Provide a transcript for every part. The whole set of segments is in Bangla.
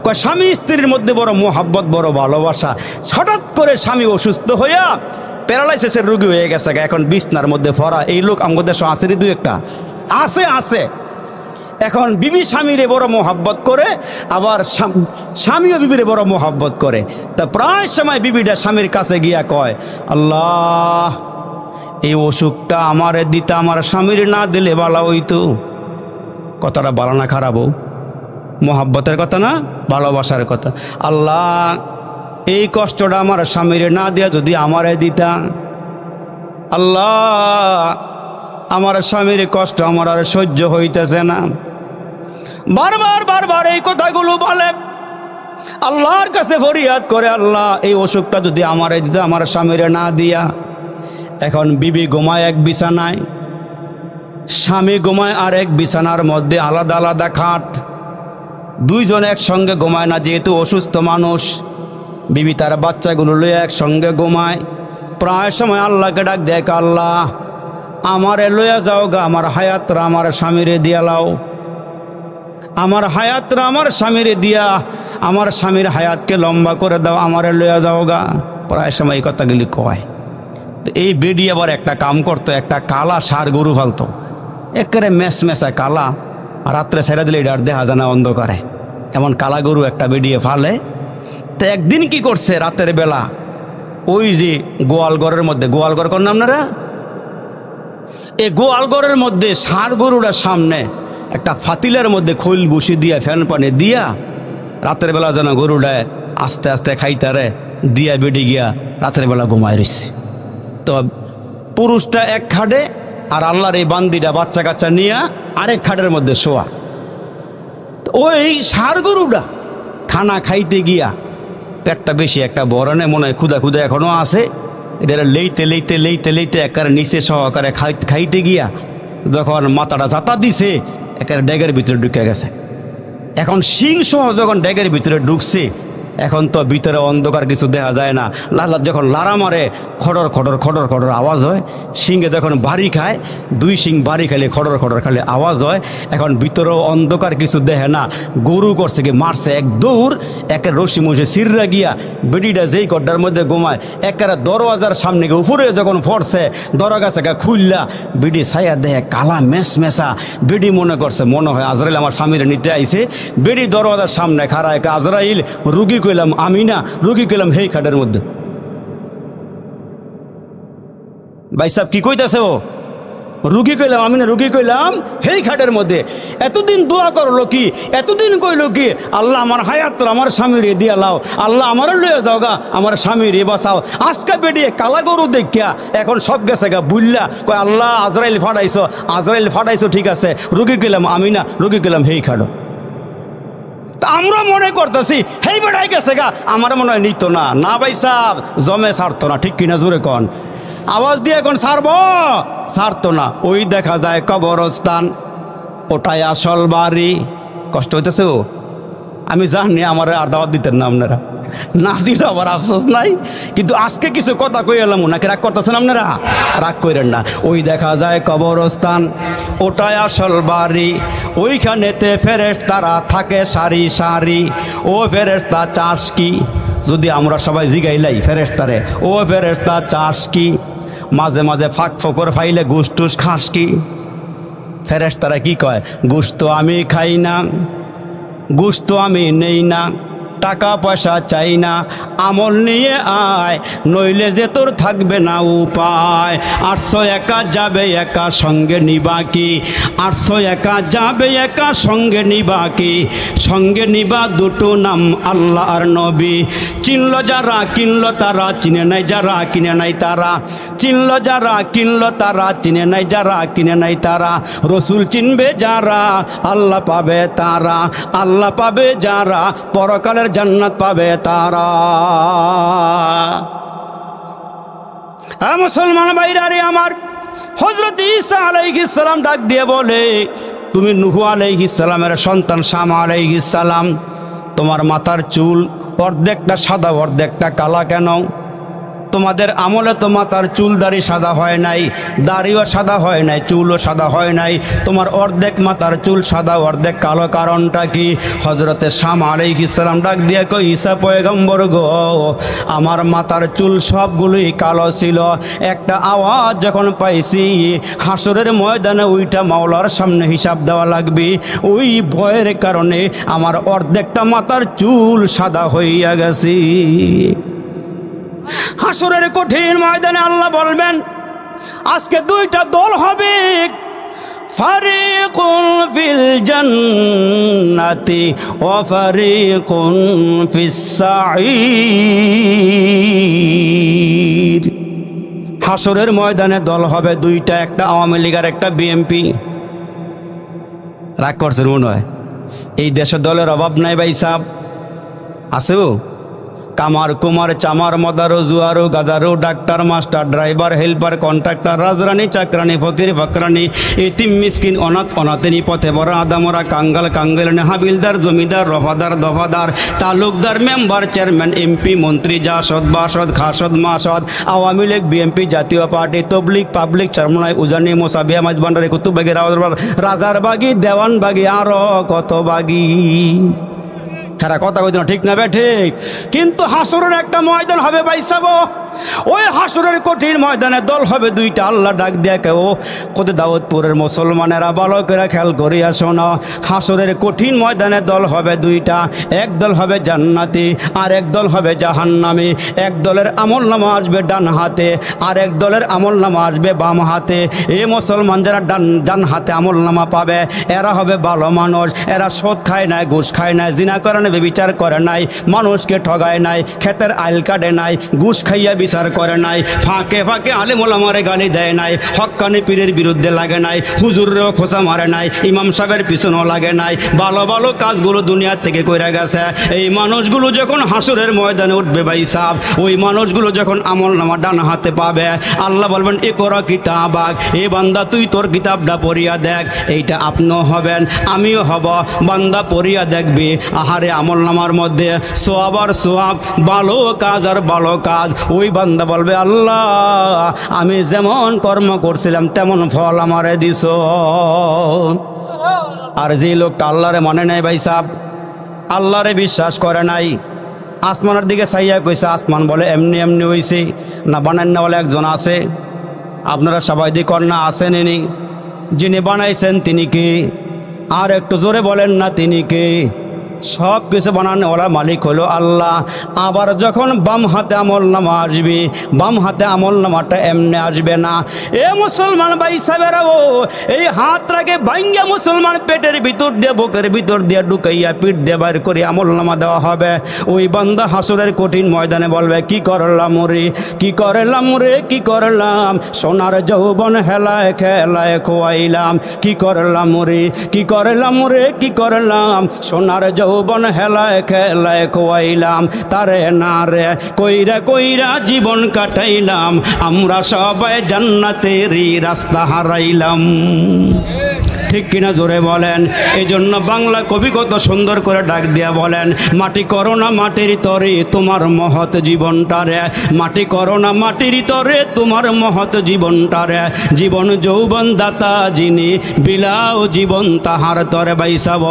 কয় স্বামী স্ত্রীর মধ্যে বড় মোহাব্বত, বড় ভালোবাসা। হঠাৎ করে স্বামী অসুস্থ হইয়া প্যারালাইসিসের রোগী হয়ে গেছে, এখন বিছনার মধ্যে পড়া। এই লোক আমাদের দেশে আছে দুই একটা, আছে। এখন বিবি স্বামীরে বড় মোহাব্বত করে, আবার স্বামীও বিবিরে বড় মোহাব্বত করে। তা প্রায় সময় বিবিটা স্বামীর কাছে গিয়া কয়, আল্লাহ এই অসুখটা আমারে দিতে, আমার স্বামীর না দিলে ভালো হইতো। কথাটা ভালো না খারাপও? মোহাব্বতের কথা না, ভালোবাসার কথা। আল্লাহ এই কষ্টটা আমার স্বামীরে না দিয়া যদি আমারে দিতা, আল্লাহ আমার স্বামীর কষ্ট আমার আর সহ্য হইতেছে না। বারবার এই কথাগুলো বলে, আল্লাহর কাছে ফরিয়াদ করে, আল্লাহ এই অসুখটা যদি আমারে দিতে, আমার স্বামীরে না দিয়া। এখন বিবি ঘুমায় এক বিছানায়, স্বামী ঘুমায় আর এক বিছানার মধ্যে, আলাদা আলাদা খাট। দুইজন একসঙ্গে ঘুমায় না, যেহেতু অসুস্থ মানুষ। বিবি তার বাচ্চাগুলো লইয়া একসঙ্গে ঘুমায়। প্রায় সময় আল্লাহকে ডাক দেখ, আল্লাহ আমারে লইয়া যাও গা, আমার হায়াতরা আমার স্বামীরে দিয়া লাও, আমার হায়াতরা আমার স্বামীরে দিয়া আমার স্বামীর হায়াতকে লম্বা করে দাও, আমারে লইয়া যাও গা। প্রায় সময় এই কথাগুলি কয়। তো এই বেডি আবার একটা কাম করতো, একটা কালা ষাঁড় গরু ফালতো, একেবারে মেসা কালা। রাত্রে ছেড়ে দিলে এটা আর দেখা যায় না অন্ধকারে, এমন কালা গরু একটা বেডিয়ে ফালে। তো একদিন কি করছে, রাতের বেলা ওই যে গোয়ালঘরের মধ্যে, গোয়ালঘর করেন আপনারা, এই গোয়ালঘরের মধ্যে ষাঁড় গরুটার সামনে একটা ফাতিলের মধ্যে খৈল বসি দিয়া, ফ্যান পানি দিয়া, রাতের বেলা যেন গরুটায় আস্তে আস্তে খাইতারে দিয়া বেডে গিয়া রাতের বেলা ঘুমায় রয়েছে। তো পুরুষটা এক খাটে, আর আল্লাহর এই বান্দিটা বাচ্চা কাচ্চা নিয়ে আরেক খাটের মধ্যে শোয়া। ওই ষাঁড় গরুটা খানা খাইতে গিয়া পেটটা বেশি একটা বড় নেই, মনে হয় ক্ষুদা এখনো আছে। এদের লেইতে একেবারে নিচে সহকারে খাইতে গিয়া যখন মাথাটা চাতা দিছে, একেবারে ড্যাগের ভিতরে ঢুকে গেছে। এখন শিং সহ যখন ড্যাগের ভিতরে ঢুকছে, এখন তো ভিতরে অন্ধকার, কিছু দেখা যায় না। যখন লারা মারে, খড়র আওয়াজ হয়। শিংয়ে যখন বাড়ি খায়, দুই শিং বাড়ি খাইলে খড়র খালে আওয়াজ হয়। এখন ভিতরেও অন্ধকার, কিছু দেখে না। গরু করছে কি, মারছে এক দৌড়, একের রশি মুশে সিররা গিয়া বেডিটা যেই গড্ডার মধ্যে ঘুমায়, একেবারে দরওয়াজার সামনে গিয়ে উপরে যখন পড়ছে, দরজা গাছে খুললা বেডি ছায়া দেহে কালা মেসা। বেডি মনে করছে, মনে হয় আজরাইল আমার স্বামীরে নিতে আইছে। বেডি দরওয়াজার সামনে খাড়ায়, আজরাইল রুগী কইলাম আমি না, রুগী কইলাম হেই খাটের মধ্যে। ভাই সাহেব কি কইতাছে ও? রুগী কইলাম আমি না, রুগী কইলাম হেই খাটের মধ্যে। এতদিন দোয়া করলো কি, এতদিন কইলো কি, আল্লাহ আমার হায়াত আমার স্বামীরে দিয়া লাও, আল্লাহ আমার লইয়া যাও গা, আমার স্বামীরে বাঁচাও। আজকে বেরিয়ে কালা গরু দেখিয়া এখন সব গেছে গা বুল্লা, কয় আল্লাহ আজরাইল ফাটাইছো, ঠিক আছে। রুগী কইলাম আমি না, রুগী কইলাম হেই খাটো। তা আমরা মনে করতেছি হেই বেড়াই গেছে গা, আমার মনে হয় নিত না ভাই সাহেব, জমে ছাড়তো না, ঠিক কিনা জোরে কন। আওয়াজ দিয়ে এখন ছাড়তো না। ওই দেখা যায় কবরস্থান, ওটাই আসল বাড়ি। কষ্ট হইতেছে ও, আমি জানি আমার আর দাওয়াত দিতেন না আপনারা, না দিলে আবার আফসোস নাই। কিন্তু আজকে কিছু কথা কই এলাম, নাকি রাগ করতেছেন আপনারা? রাগ করেন না। ওই দেখা যায় কবরস্থান, ওটাই আসল বাড়ি, ওইখানেতে ফেরেশতারা থাকে সারি সারি। ও ফেরেশতা চাষ কি, যদি আমরা সবাই জিগাইলাই ফেরেশতারে, ও ফেরেশতা চাষ কি, মাঝে মাঝে ফাঁক ফোকর ফাইলে গুস টুস খাস কি? ফেরেশতারা কি কয়, গোশত আমি খাই না, গোশত আমি নেই না, টাকা পয়সা চাই না, আমল নিয়ে আয়, নইলে যে তোর থাকবে না উপায়। 800 একা যাবে একা সঙ্গে নিবা কি, 800 একা যাবে একা সঙ্গে নিবা কি, সঙ্গে নিবা দুটো নাম আল্লাহ আর নবী। চিনল যারা কিনল তারা, চিনে নাই যারা কিনে নাই তারা, চিনল যারা কিনল তারা, চিনে নাই যারা কিনে নাই তারা। রসুল চিনবে যারা, আল্লাহ পাবে তারা, আল্লাহ পাবে যারা, পরকালের জান্নাত পাবে তারা। মুসলমান ভাইরা রে আমার, হযরত ঈসা আলাইহিস সালাম ডাক দিয়ে বলে, তুমি নূহ আলাইহিস সালামের সন্তান শাম আলাইহিস সালাম, তোমার মাথার চুল অর্ধেকটা সাদা অর্ধেকটা কালা কেন? তোমাদের আমলে তো মাথার চুল দাড়ি সাদা হয় নাই, দাড়িও সাদা হয় নাই, চুলও সাদা হয় নাই, তোমার অর্ধেক মাথার চুল সাদা অর্ধেক কালো, কারণটা কি? হযরতে শাম আলাইহিস সালাম ডাক দিয়ে কই, ঈসা পয়গম্বর গো, আমার মাথার চুল সবগুলোই কালো ছিল, একটা আওয়াজ যখন পাইছি হাসরের ময়দানে ওইটা মাওলার সামনে হিসাব দেওয়া লাগবে, ওই ভয়ের কারণে আমার অর্ধেকটা মাথার চুল সাদা হইয়া গেছে। হাসরের কঠিন ময়দানে আল্লাহ বলবেন আজকে দুইটা দল হবে, ফারিকুন ফিল জান্নাতি ওয়া ফারিকুন ফিস সাঈর। হাসরের ময়দানে দল হবে দুইটা, একটা আওয়ামী লীগ আর একটা বিএনপি। রাগ করছেন মনে হয়? এই দেশে দলের অভাব নাই ভাই সাহেব, আছে কামার কুমার চামার মদারো জুয়ারো গাজারো doctor master driver helper contractor রাজরানী চাকরানি ফকির ফকরানি এতিম মিসকিন অনাথ অনাথিনী পথে বড় আদামরা কাঙ্গাল কাঙ্গালিনী হাবিলদার জমিদার রফাদার দফাদার তালুকদার মেম্বার চেয়ারম্যান এমপি মন্ত্রী জাসদ বাসদ খাসদ মাসদ আওয়ামী লীগ বিএনপি জাতীয় পার্টি তবলিগ পাবলিক চরমনাই উজানি মোসাবিয়া মাঝবান্ডারি কুতুববাগি রাজার বাগি দেওয়ান বাগি আরো কত বাগি। হ্যাঁ কথা কইতো না, ঠিক না বে ঠিক? কিন্তু হাসরের একটা ময়দান হবে ভাই সাহেব, ওই হাসরের কঠিন ময়দানে দল হবে দুইটা। আল্লাহ ডাক দিয়ে কেউ কত দাউদপুরের মুসলমানেরা ভালো করে খেয়াল করিয়া শোনো, হাসরের কঠিন ময়দানে দল হবে দুইটা, এক দল হবে জান্নাতি আর এক দল হবে জাহান্নামী। এক দলের আমলনামা আসবে ডান হাতে আর এক দলের আমলনামা আসবে বাম হাতে। এই মুসলমান যারা ডান হাতে আমলনামা পাবে এরা হবে ভালো মানুষ, এরা সুদ খায় নাই, ঘুষ খায় নাই, জিনা করে নাই, বিচার করে নাই, মানুষকে ঠগায় নাই, ক্ষেতের আইল কাটে নাই, ঘুষ খাইয়া বিচার করে নাই, ফাঁকে ফাঁকে আলেম ওলামারে গালি দেয় নাই, হক্কানি পীরের বিরুদ্ধে লাগে নাই, হুজুরেও খোঁচা মারে নাই, ইমাম সাহেবের পিছনেও লাগে নাই, ভালো ভালো কাজগুলো দুনিয়া থেকে কইরা গেছে। এই মানুষগুলো যখন হাসরের ময়দানে উঠবে ভাই সাহেব, ওই মানুষগুলো যখন আমলনামা ডান হাতে পাবে, আল্লাহ বলবেন ইকরা কিতাবাক, এ বান্দা তুই তোর কিতাবটা পড়িয়া দেখ। এইটা আপনিও হবেন আমিও হব, বান্দা পড়িয়া দেখবি, আহারে আমলনামার মধ্যে সোয়াব আর সোয়াব, ভালো কাজ আর ভালো কাজ। ওই বান্দা বলবে আল্লাহ আমি যেমন কর্ম করছিলাম তেমন ফল আমারে দিছ। আর যে লোকটা আল্লাহরে মানে নাই ভাই সাহেব, আল্লাহরে বিশ্বাস করে নাই, আসমানের দিকে চাইয়া কইছে আসমান বলে এমনি এমনি হইছে না, বানান না বলে একজন আছে, আপনারা সবাই দিয়ে কন্যা আছেন, ইনি যিনি বানাইছেন তিনি কি? আর একটু জোরে বলেন না তিনি কি? সব কিছু বানানো ওরা মালিক হলো আল্লাহ। আবার যখন বাম হাতে আমলনামা আসবে, বাম হাতে আমলনামাটা এমনি আসবে না। এ মুসলমান ভাই সাহেবেরা, ও এই হাতটাকে ভাঙ্গা মুসলমান পেটের ভিতর দিয়ে বুকের ভিতর দিয়ে ঢুকাইয়া পিঠ দিয়ে বাইর করে আমলনামা দেওয়া হবে। ওই বান্দা হাসরের কঠিন ময়দানে বলবে কি করলাম রে, কি করলাম রে, কি করলাম, সোনার যৌবন হেলায় খেলায় খোয়াইলাম, কি করলাম রে, কি করলাম রে, কি করলাম, সোনার যৌবন হেলায় খেলায় খোয়াইলাম, তারে না রে কইরা কইরা জীবন কাটাইলাম, আমরা সবাই জান্নাতেরই রাস্তা হারাইলাম। ঠিক কিনা জোরে বলেন? এই জন্য বাংলা কবি কত সুন্দর করে ডাক দিয়া বলেন, মাটি করো না মাটির তরে তোমার মহৎ জীবনটারে, মাটি করো না মাটির তরে তোমার মহৎ জীবনটারে, জীবন যৌবন দাতা যিনি বিলাও জীবন তাহার তরে বাইসাব।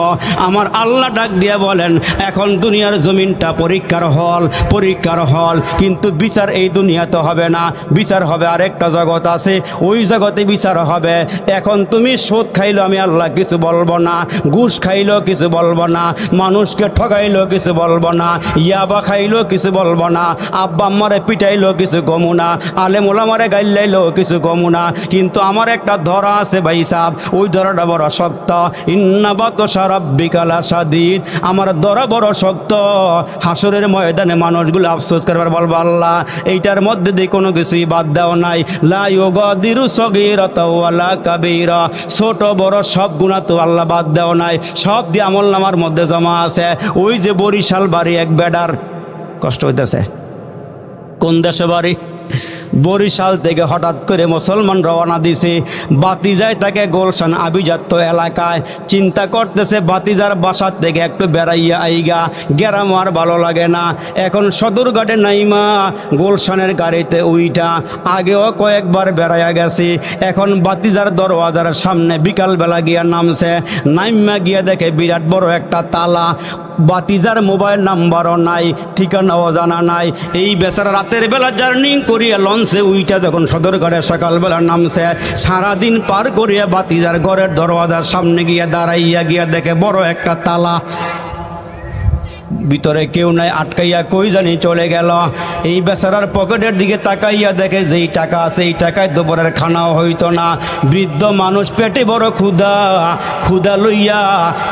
আমার আল্লাহ ডাক দিয়া বলেন এখন দুনিয়ার জমিনটা পরীক্ষার হল, পরীক্ষার হল, কিন্তু বিচার এই দুনিয়াতে হবে না, বিচার হবে আরেকটা জগৎ আছে, ওই জগতে বিচার হবে। এখন তুমি সুদ খাইলো আমি আল্লাহ কিছু বলবো না, ঘুষ খাইলো কিছু বলবো না, মানুষকে ঠগাইলো কিছু বলবো না, ইয়াবা খাইলো কিছু বলবো না, আব্বা আম্মারে পিটাইলো কিছু কমু না, আলেম ওলামারে গাইলাইলো কিছু কমু না। কিন্তু আমার একটা ধরা আছে ভাই সাহেব, ওই ধরাটা বড় শক্ত। ইন্না বাতশা রাব্বিকা লাশাদীদ, আমার ধরা বড় শক্ত। হাসরের ময়দানে মানুষগুলো আফসোস করবার বলবো আল্লাহ এইটার মধ্যে দিয়ে কোনো কিছুই বাদ দেওয়া নাই, লা ইউগাদিরু সগীরাতাও ওয়ালা কাবীরা, ছোট বড় সব গুনাহ তো আল্লাহ বাদ দেওয়া নাই, সব দিয়ে আমলনামার মধ্যে জমা আছে। ওই যে বরিশাল বাড়ি এক বেডার, কষ্ট হইতেছে, কোন দেশে বাড়ি? বরিশাল থেকে হঠাৎ করে মুসলমান রওনা দিছে, বাতিজায় তাকে গুলশান আভিজাত্য এলাকায়। চিন্তা করতেছে বাতিজার বাসার থেকে একটু বেড়াইয়া আইগা, গ্রাম আর ভালো লাগে না। এখন সদরঘাটে নাইমা গুলশানের গাড়িতে উইটা আগেও কয়েকবার বেড়াইয়া গেছি। এখন বাতিজার দরওয়াজার সামনে বিকালবেলা গিয়া নামছে, নাইমা গিয়া দেখে বিরাট বড় একটা তালা। বাতিজার মোবাইল নাম্বারও নাই, ঠিকানাও জানা নাই। এই বেচারা রাতের বেলা জার্নি করিয়া লঞ্চে উইটা যখন সদরঘাটে সকালবেলা নামছে, সারাদিন পার করিয়া বাতিজার ঘরের দরওয়াজার সামনে গিয়া দাঁড়াইয়া গিয়া দেখে বড় একটা তালা, ভিতরে কেউ নাই, আটকাইয়া কই জানি চলে গেল। এই বেচারার পকেটের দিকে তাকাইয়া দেখে যেই টাকা আছে এই টাকায় দুপুরের খানাও হইতো না। বৃদ্ধ মানুষ, পেটে বড় ক্ষুধা, ক্ষুধা লইয়া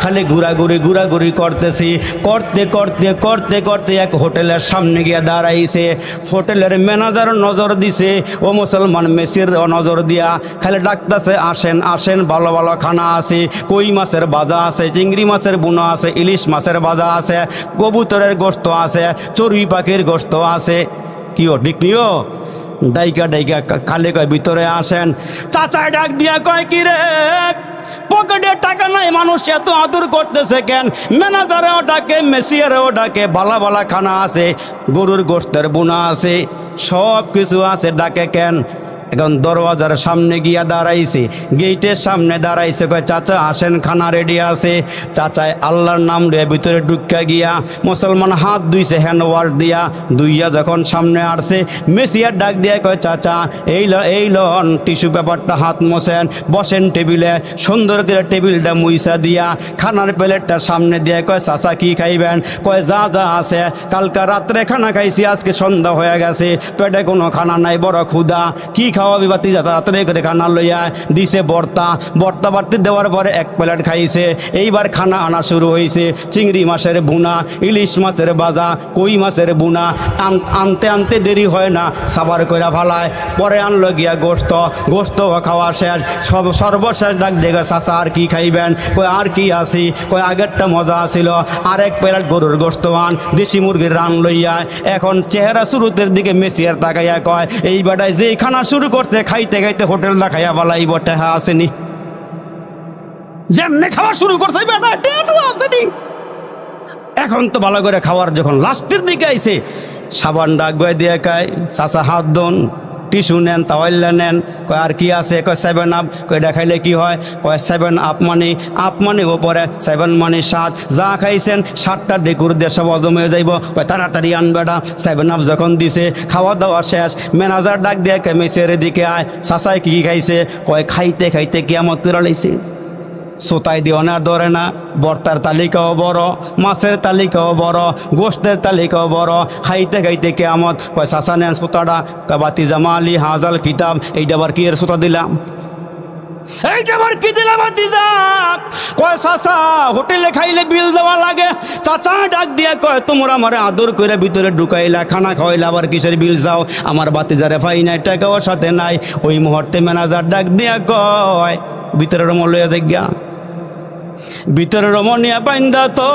খালি ঘুরাঘুরি করতেছি। করতে করতে করতে করতে এক হোটেলের সামনে গিয়া দাঁড়াইছে। হোটেলের ম্যানেজার নজর দিছে, ও মুসলমান মেসির নজর দিয়া খালি ডাকতেছে, আসেন আসেন, ভালো ভালো খানা আছে, কই মাছের ভাজা আছে, চিংড়ি মাছের বুনা আছে, ইলিশ মাছের ভাজা আছে, কবুতরের গোশত আছে, চড়ুই পাখির গোশত আছে। কিও ঠিক নিও? ডাইকা ডাইকা খালি কয় ভিতরে আসেন। চাচা ডাক দিয়া কয়, কি রে পকেটে টাকা নাই, মানুষ এত আদর করতেছে কেন? ম্যানেজারেও ডাকে, মেসিয়ারেও ডাকে, বালা বালা খানা আছে, গরুর গোশতের বুনা আছে, সব কিছু আছে, ডাকে কেন? এখন দরওয়াজার সামনে গিয়া দাঁড়াইছে, গেটের সামনে দাঁড়াইছে, কয় চাচা আসেন, খানা রেডি আছে। চাচায় আল্লাহর নাম রে ভিতরে ঢুকা গিয়া মুসলমান হাত ধুইছে হ্যান্ড ওয়াশ দিয়া, ধুইয়া যখন সামনে আসছে, মেসিয়ার ডাক দিয়া কয়, চাচা এই লন টিস্যু পেপারটা হাত মোছেন, বসেন টেবিলে। সুন্দর করে টেবিলটা মুইসা দিয়া খানার প্লেটটা সামনে দিয়া কয়, চাচা কি খাইবেন? কয় যা যা আছে, কালকা রাত্রে খানা খাইছি, আজকে সন্ধ্যা হয়ে গেছে, পেটে কোনো খানা নাই, বড় ক্ষুধা, কি খাওয়াবি? বাতিজা তাড়াতাড়ি করে খানা লইয়া দিছে ভর্তা বাড়তি দেওয়ার পরে এক প্লেট খাইছে। এইবার খানা আনা শুরু হয়েছে, চিংড়ি মাছের বুনা, ইলিশ মাছের ভাজা, কই মাছের বুনা। আনতে আনতে দেরি হয় না, সাবার কইরা ফালায়। পরে আনলো গিয়া গোশত খাওয়া শেষ। সর্বশেষ ডাক দেখে, চাচা আর কি খাইবেন? কই আর কি আসি? কই আগেরটা মজা আসিল, আর এক প্লেট গরুর গোশত আন, দেশি মুরগির রান লইয়া। এখন চেহারা শুরুতের দিকে মেসিয়ার তাকাইয়া কয়, এই বেটায় যেই খানা শুরু করছে, খাইতে খাইতে হোটেলটা খাইয়া বলাই বটে আসেনি, যেমনে খাওয়া শুরু করছে বেটা টেটু আসেনি। এখন তো ভালো করে খাওয়ার যখন লাস্টের দিকে আইছে, সাবান ডাক বয়ে দিয়ে কয়, চাচা হাত ধোন, টিস্যু নেন, তাওয়াইল্লা নেন। কয় আর কি আছে? কয় 7 আপ। কয় দেখাইলে কি হয়? কয় 7 আপ মানে ওপরে, 7 মানে 7, যা খাইছেন 7টা ডেকুর দিয়ে সব হজম হয়ে যাইব। কয় তাড়াতাড়ি আনবেটা। 7 আপ যখন দিছে, খাওয়া দাওয়া শেষ, ম্যানেজার ডাক দিয়ে কয়, মেসের দিকে আয়, চাচাই কি খাইছে? কয় খাইতে খাইতে কিয়ামত করে লাইছে। সোতাই দিওয়ানার ধরে না, বর্তার তালিকাও বড়, মাছের তালিকাও বড়, গোশতের তালিকাও বড়, খাইতে খাইতে কিয়ামত। কয় চাচা নেন সোতাটা। কয় বাতি জামালি হাজাল কিতাব, এইটা আবার কি এর সোতা দিলাম? এইটা আবার কি দিলাম বাতিজা? কয় চাচা হোটেলে খাইলে বিল দেওয়া লাগে। চাচা ডাক দিয়া কয়, তোমরা আমারে আদর করে ভিতরে ঢুকাইলা, খানা খাওয়াইলা, আবার কিসের বিল যাও? আমার বাতিজারে পাই নাই, টাকাও সাথে নাই। ওই মুহূর্তে ম্যানেজার ডাক দিয়া কয়, ভিতরে রুম লইয়া দেখিয়া, ভিতরে রমণিয়া বাইন্দা তো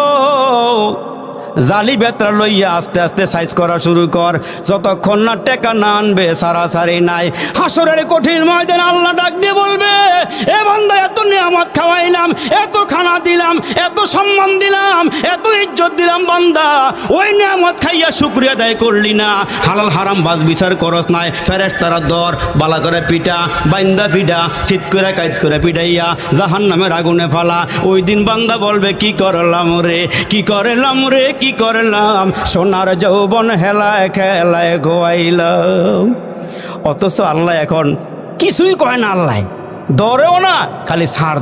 জালি বেতরা লইয়া আস্তে আস্তে সাইজ করা শুরু কর, যতক্ষণ না টেকা না আনবে সারাসারি নাই। হাসরের কঠিন ময়দানে আল্লাহ ডাক দিয়ে বলবে, এ বান্দা এত নিয়ামত খাওয়াইলাম, এত খানা দিলাম, এত সম্মান দিলাম, এত ইজ্জত দিলাম, বান্দা ওই নিয়ামত খাইয়া শুকরিয়া আদায় করলি না, হালাল হারাম বাজ বিচার করস নাই। ফেরেশতারা দর বালা করে পিটা, বাইন্দা পিটা, শীত করে কাইত করে পিটাইয়া জাহান্নামের আগুনে ফালা। ওই দিন বান্দা বলবে, কি করলাম রে, কি করলাম রে, কি করলাম, সোনার যৌবন হেলায় খেলায় গোয়াইলাম। অথচ আল্লাহ এখন কিছুই কয় না, আল্লাহ দরেও না, খালি ছাড়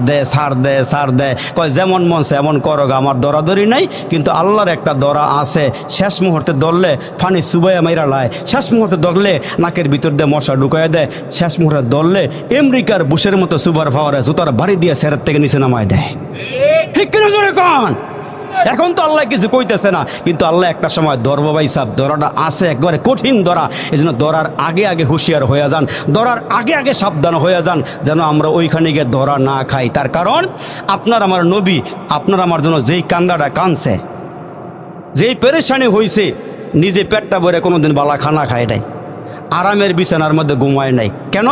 দে। কয় যেমন মন এমন করো, আমার দরাদরি নাই। কিন্তু আল্লাহর একটা দরা আছে, শেষ মুহূর্তে ধরলে ফানি চুবাইয়া মাইরা লায়, শেষ মুহূর্তে ধরলে নাকের ভিতর দিয়ে মশা ঢুকাইয়া দেয়, শেষ মুহূর্তে ধরলে আমেরিকার বুশের মতো সুপার পাওয়ারে জুতার বাড়ি দিয়ে সেরের থেকে নিচে নামায় দেয়। ঠিক কিনা জোরে কন? এখন তো আল্লাহ কিছু কইতেছে না, কিন্তু আল্লাহ একটা সময় ধরবো ভাই সাহেব, ধরাটা আছে একবারে কঠিন ধরা। এই জন্য ধরার আগে আগে হুঁশিয়ার হয়ে যান, ধরার আগে আগে সাবধান হয়ে যান, যেন আমরা ওইখানে গিয়ে ধরা না খাই। তার কারণ আপনার আমার নবী আপনার আমার জন্য যেই কান্দাটা কানছে, যেই পেরেশানি হয়েছে, নিজে পেটটা ভরে কোনোদিন বালা খানা খায় নাই। আরামের বিছানার মধ্যে ঘুমায় নাই। কেন?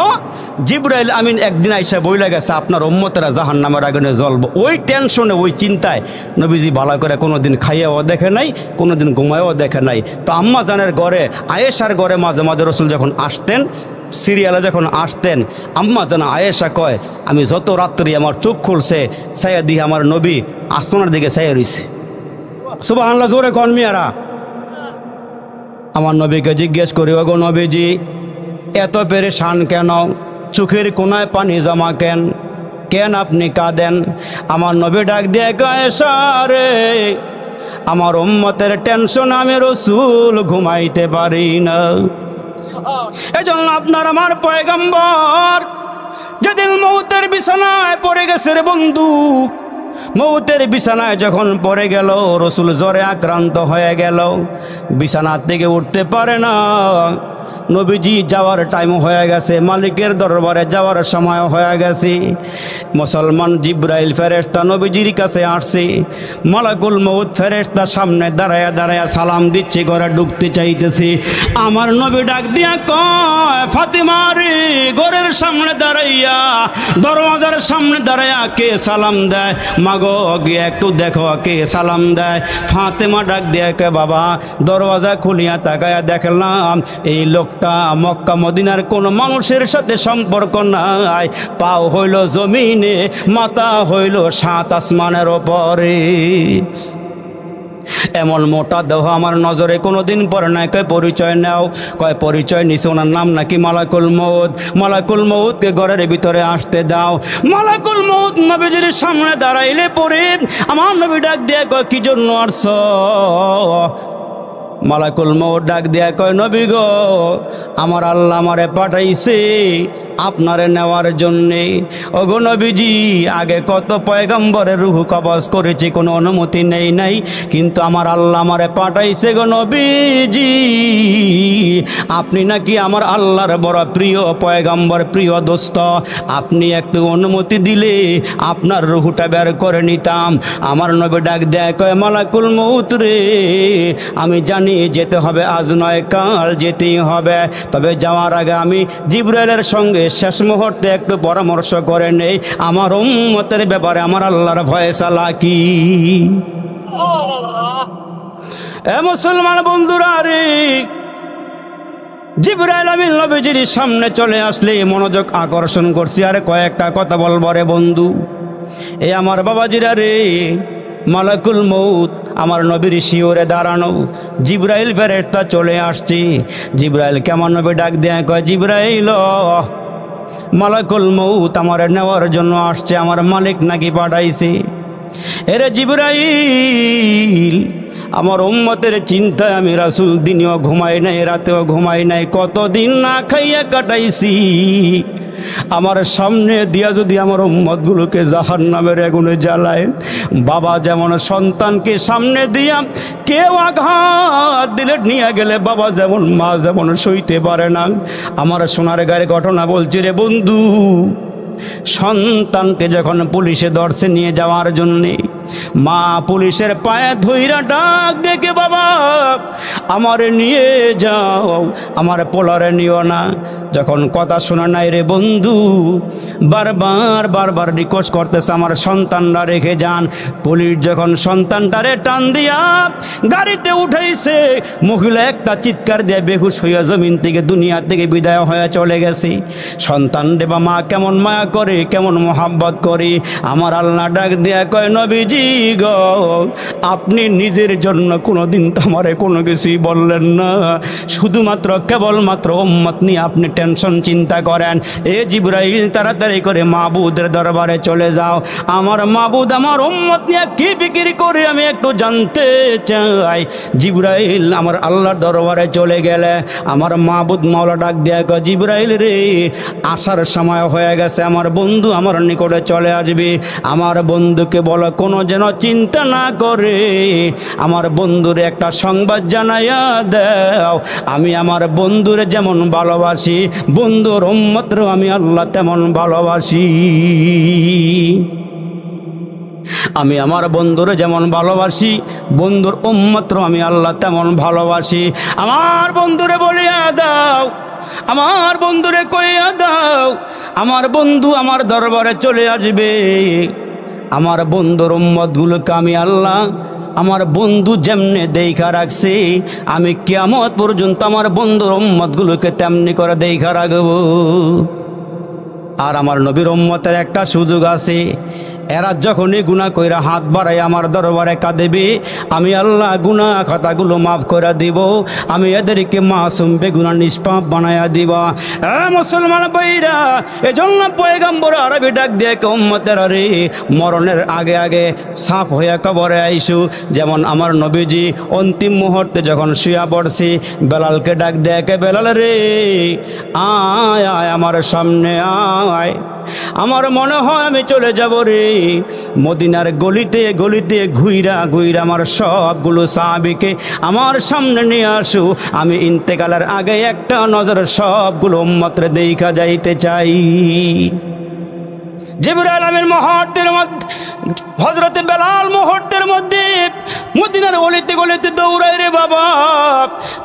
জিবরাইল আমিন একদিন আইসা বইলা গেছে আপনার উম্মতেরা জাহান্নামের আগুনে জ্বলবে। ওই টেনশনে, ওই চিন্তায় নবীজি ভালো করে কোনোদিন খাইয়াও দেখে নাই, কোনোদিন ঘুমায়ও দেখে নাই। তো আম্মা জানের ঘরে, আয়েশার ঘরে মাঝে মাঝে রসুল যখন আসতেন, সিরিয়ালে যখন আসতেন, আম্মা জানা আয়েশা কয় আমি যত রাত্রি আমার চোখ খুলছে ছায়া দিয়ে আমার নবী আসমানের দিকে ছায়া রইছে। সুবহানাল্লাহ, জোরে কন মিয়ারা। আমার নবীকে জিজ্ঞেস করি, ওগো নবীজি এত পেরেশান কেন? চোখের কোনায় পানি জমা কেন? কেন আপনি কাঁদেন? আমার নবী ডাক দিয়ে কয়, আয়েশা রে, আমার উম্মতের টেনশন আমি রসুল ঘুমাইতে পারি না। এজন্য আপনার আমার পয়গম্বর যেদিন মৌতের বিছানায় পড়ে গেছে রে বন্ধু, মৌতের বিছানায় যখন পড়ে গেল, রসুল জ্বরে আক্রান্ত হয়ে গেল, বিছানা থেকে উঠতে পারে না। নবীজি যাওয়ার টাইম হয়ে গেছে, মালিকের দরবারে যাওয়ার সময় হয়ে গেছে। মুসলমান জিব্রাইল ফেরেশতা নবীজির কাছে আসছে। মালাকুল মউত ফেরেশতা সামনে দাঁড়ায়া দাঁড়ায়া সালাম দিচ্ছে, ঘরে ঢুকতে চাইতেছে। আমার নবী ডাক দিয়া কয়, ফাতিমা রে, ঘরের সামনে দাঁড়াইয়া, দরওয়াজার সামনে দাঁড়াইয়া কে সালাম দেয়? মাগো গিয়ে একটু দেখো কে সালাম দেয়। ফাতেমা ডাক দিয়া কয়, বাবা দরওয়াজা খুলিয়া তাকায়া দেখলাম এই লোকটা মক্কা মদিনার কোন মানুষের সাথে সম্পর্ক নাই, পাও হইল জমিনে, মাথা হইল 7 আসমানের ওপরে। এমন মোটা দেহ আমার নজরে কোনোদিন পরে নাই। কয় পরিচয় নাও। কয় পরিচয় নিছে, ওনার নাম নাকি মালাকুল মউত। মালাকুল মউতকে ঘরের ভিতরে আসতে দাও। মালাকুল মউত নবীজির সামনে দাঁড়াইলে পরে আমার নবী ডাক দিয়ে কয়, কি জন্য আসছ? মালাকুল মউত ডাক দিয়া কয়, নবী গো, আমার আল্লাহ আমারে পাঠাইছে আপনারে নেওয়ার জন্যে। ওগো নবীজি, আগে কত পয়গম্বরের রূহ কবজ করেছি, কোনো অনুমতি নেই নাই, কিন্তু আমার আল্লাহ আমারে পাঠাইছে গো নবীজি। আপনি নাকি আমার আল্লাহর বড় প্রিয় পয়গম্বর, প্রিয় দোস্ত, আপনি একটু অনুমতি দিলে আপনার রূহটা বের করে নিতাম। আমার নবী ডাক দেয় কয়, মালাকুল মউত রে, আমি জানি যেতে হবে, আজ নয় কাল যেতেই হবে, তবে যাওয়ার আগে আমি জিবরাইলের সঙ্গে শেষ মুহূর্তে একটু পরামর্শ করে নেই, আমার উম্মতের ব্যাপারে আমার আল্লাহর ফয়সালা কি। এ মুসলমান বন্ধুরা রে, জিবরাইল আমিন নবীজির সামনে চলে আসলে মনোযোগ আকর্ষণ করছি। আরে কয়েকটা কথা বলবো রে বন্ধু। এই আমার বাবাজিরা রে, মালাকুল মউত আমার নবীর শিওরে দাঁড়ানো, জিবরাইল ফেরেশতা চলে আসছে। জিবরাইল কেমন নবী ডাক দেয় কয়, জিবরাইল, মালাকুল মউত আমার নেওয়ার জন্য আসছে, আমার মালিক নাকি পাঠাইছে। এরে জিবরাইল, আমার উম্মতের চিন্তায় আমি রাসূল দিনেও ঘুমাই নাই, রাতেও ঘুমাই নাই, কতদিন না খাইয়া কাটাইছি। আমার সামনে দিয়া যদি আমার উম্মতগুলোকে জাহান্নামের আগুনে জ্বালায়, বাবা যেমন সন্তানকে সামনে দিয়া কেউ আঘাত দিলে নিয়ে গেলে, বাবা যেমন মা যেমন সইতে পারে না, আমার সোনার গায়ের ঘটনা বলছি রে বন্ধু। সন্তানকে যখন পুলিশে ধরছে নিয়ে যাওয়ার জন্যে, মা পুলিশের পায়ে ধইরা ডাক দেখে, বাবা আমারে নিয়ে যাও, আমার পোলারে নিও না। যখন কথা শোনা নাই রে বন্ধু, বারবার বারবার রিকোয়েস্ট করতেছে, আমার সন্তানরা রেখে যান। পুলিশ যখন সন্তানটারে টান দিয়া গাড়িতে উঠাইছে, মহিলা একটা চিৎকার দিয়ে বেহুশ হইয়া জমিন থেকে, দুনিয়া থেকে বিদায় হয়ে চলে গেছে। সন্তান রে বা মা কেমন মায়া করে, কেমন মোহাব্বত করে। আমার আল্লাহ ডাক দিয়া কয়, নবীজি গো, আপনি নিজের জন্য কোনোদিন তো আমারে কোনো কিছুই বললেন না, শুধুমাত্র কেবলমাত্র উম্মত নিয়ে আপনি টেনশন চিন্তা করেন। এ জিবরাইল, তাড়াতাড়ি করে মাবুদের দরবারে চলে যাও। আমার মাবুদ আমার উম্মত নিয়ে কি ফিকির করে আমি একটু জানতে চাই। জিবরাইল আমার আল্লাহর দরবারে চলে গেলে আমার মাবুদ মাওলা ডাক দিয়া কয়, জিবরাইল রে, আসার সময় হয়ে গেছে, আমার বন্ধু আমার নিকটে চলে আসবে। আমার বন্ধুকে বলো কোনো যেন চিন্তা না করে, আমার বন্ধুরে একটা সংবাদ জানাইয়া দাও, আমি আমার বন্ধুরে যেমন ভালোবাসি, বন্ধুর উম্মতরে আমি আল্লাহ তেমন ভালোবাসি। আমি আমার বন্ধুরে যেমন ভালোবাসি, বন্ধুর উম্মতরে আমি আল্লাহ তেমন ভালোবাসি। আমার বন্ধুরে বলিয়া দাও, আমার বন্ধুরে কইয়া দাও, আমার বন্ধু আমার দরবারে চলে আসবে। আমার বন্ধুর উম্মতগুলোকে আমি আল্লাহ আমার বন্ধু যেমনে দেখা রাখছে, আমি কিয়ামত পর্যন্ত আমার বন্ধুর উম্মতগুলোকে তেমনি করে দেখা রাখবো। আর আমার নবীর উম্মতের একটা সুযোগ আছে, এরা যখনই গুনাহ কইরা হাত বাড়াই আমার দরবারে কাঁদেবে, আমি আল্লাহ গুনাহ খাতাগুলো মাফ করে দিব, আমি এদেরকে মাসুম বেগুনাহ নিষ্পাপ বানায়া দিব। মুসলমান ভাইরা, এজন্য পয়গম্বর আরবি ডাক দিয়ে উম্মতের রে, মরণের আগে আগে সাফ হয়ে কবরে আইসু। যেমন আমার নবীজি অন্তিম মুহূর্তে যখন শুয়া পড়ছি, বেলালকে ডাক দিয়ে, বেলাল রে আয় আয় আমার সামনে আয়, আমার মনে হয় আমি চলে যাব রে। মদিনার গলিতে গলিতে ঘুইরা ঘুইরা আমার সবগুলো সাহাবীকে আমার সামনে নিয়ে আসু, আমি ইন্তেকালের আগে একটা নজর সবগুলো উম্মতরে দেখা যাইতে চাই। জিবরাইল আমিন মুহূর্তের মধ্যে, হযরতে বেলাল মুহূর্তের মধ্যে মদিনার গলিতে গলিতে দৌড়ায় রে বাবা।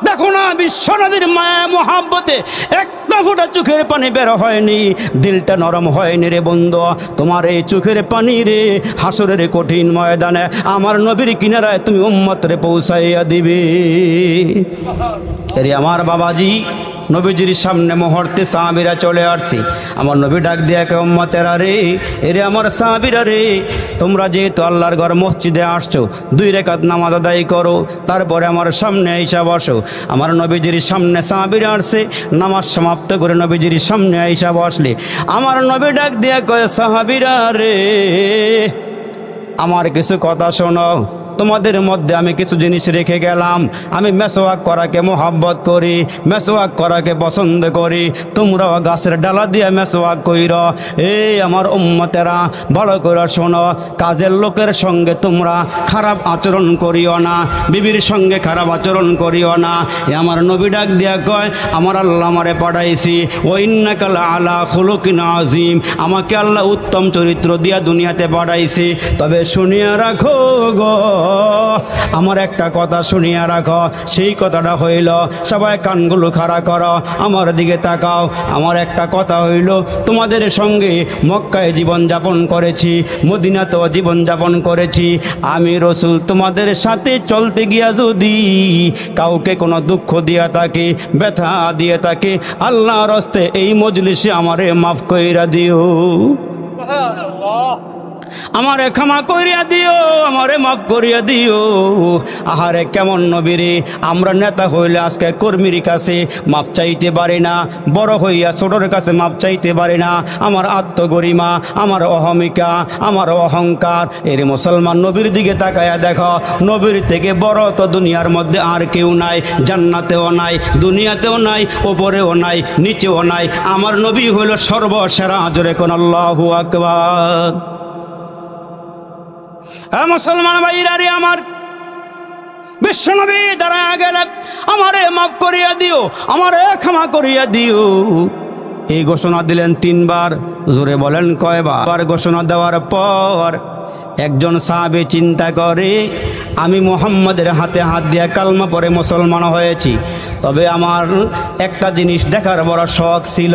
দেখো না বিশ্বনবীর মায়া মোহাব্বতে একটা ফোঁটা চোখের পানি বের হয়নি, দিলটা নরম হয়নি রে বন্ধু। তোমার এই চোখের পানি রে হাসরের কঠিন ময়দানে আমার নবীর কিনারায় তুমি উম্মতরে পৌঁছাইয়া দিবে। এরে আমার বাবাজি, নবীজির সামনে মুহূর্তে সাহাবীরা চলে আসছে। আমার নবী ডাক দিয়ে কে উম্মতেরা রে, এরে আমার সাহাবীরা রে, তোমরা যেহেতু আল্লাহর ঘর মসজিদে আসছো, 2 রাকাত নামাজ আদায় করো, তারপরে আমার সামনে আইসা বসো। আমার নবীজির সামনে সাহাবীরা আসছে, নামাজ সমাপ্ত করে নবীজির সামনে আইসা বসলে আমার নবী ডাক দিয়ে কয়, সাহাবীরা রে আমার কিছু কথা শোনো। তোমাদের মধ্যে আমি কিছু জিনিস রেখে গেলাম। আমি মেসওয়াক করাকে মোহাব্বত করি, মেসওয়াক করাকে পছন্দ করি। তোমরাও গাছের ডালা দিয়ে মেসওয়াক কইর। এই আমার উম্মতেরা ভালো করে শোনো, কাজের লোকের সঙ্গে তোমরা খারাপ আচরণ করিও না, বিবির সঙ্গে খারাপ আচরণ করিও না। আমার নবী ডাক দিয়া কয়, আমার আল্লাহ আমারে পাঠাইছি, ও ইন্নাকা আলা খুলুকিন আযীম, আমাকে আল্লাহ উত্তম চরিত্র দিয়া দুনিয়াতে পাঠাইছি। তবে শুনিয়া রাখো গো, আমার একটা কথা শুনিয়া রাখো, সেই কথাটা হইল, সবাই কানগুলো খাড়া করো, আমার দিকে তাকাও। আমার একটা কথা হইল, তোমাদের সঙ্গে মক্কায় জীবনযাপন করেছি, মদিনাতেও জীবনযাপন করেছি। আমি রসুল তোমাদের সাথে চলতে গিয়া যদি কাউকে কোনো দুঃখ দিয়া থাকে, ব্যথা দিয়ে থাকে, আল্লাহর হস্তে এই মজলিসে আমারে মাফ কইরা দিও, আমারে ক্ষমা করিয়া দিও, আমারে মাফ করিয়া দিও। আহারে কেমন নবীরে, আমরা নেতা হইলে আজকে কর্মীর কাছে মাপ চাইতে পারি না, বড় হইয়া ছোটর কাছে মাপ চাইতে পারি না। আমার আত্মগরিমা, আমার অহমিকা, আমার অহংকার। এর মুসলমান নবীর দিকে তাকায়া দেখো, নবীর থেকে বড় তো দুনিয়ার মধ্যে আর কেউ নাই, জান্নাতেও নাই, দুনিয়াতেও নাই, ওপরেও নাই, নিচেও নাই। আমার নবী হইল সর্বসেরা। জোরে কোন আল্লাহু আকবার। মুসলমান ভাইরা রে, আমার বিশ্বনবী দাঁড়ায়া গেলে, আমারে মাফ করিয়া দিও, আমারে ক্ষমা করিয়া দিও। এই ঘোষণা দিলেন 3 বার। জোরে বলেন কয়বার? ঘোষণা দেওয়ার পর একজন সাহাবী চিন্তা করে, আমি মুহাম্মাদের হাতে হাত দিয়া কালমা পরে মুসলমান হয়েছি, তবে আমার একটা জিনিস দেখার বড় শখ ছিল।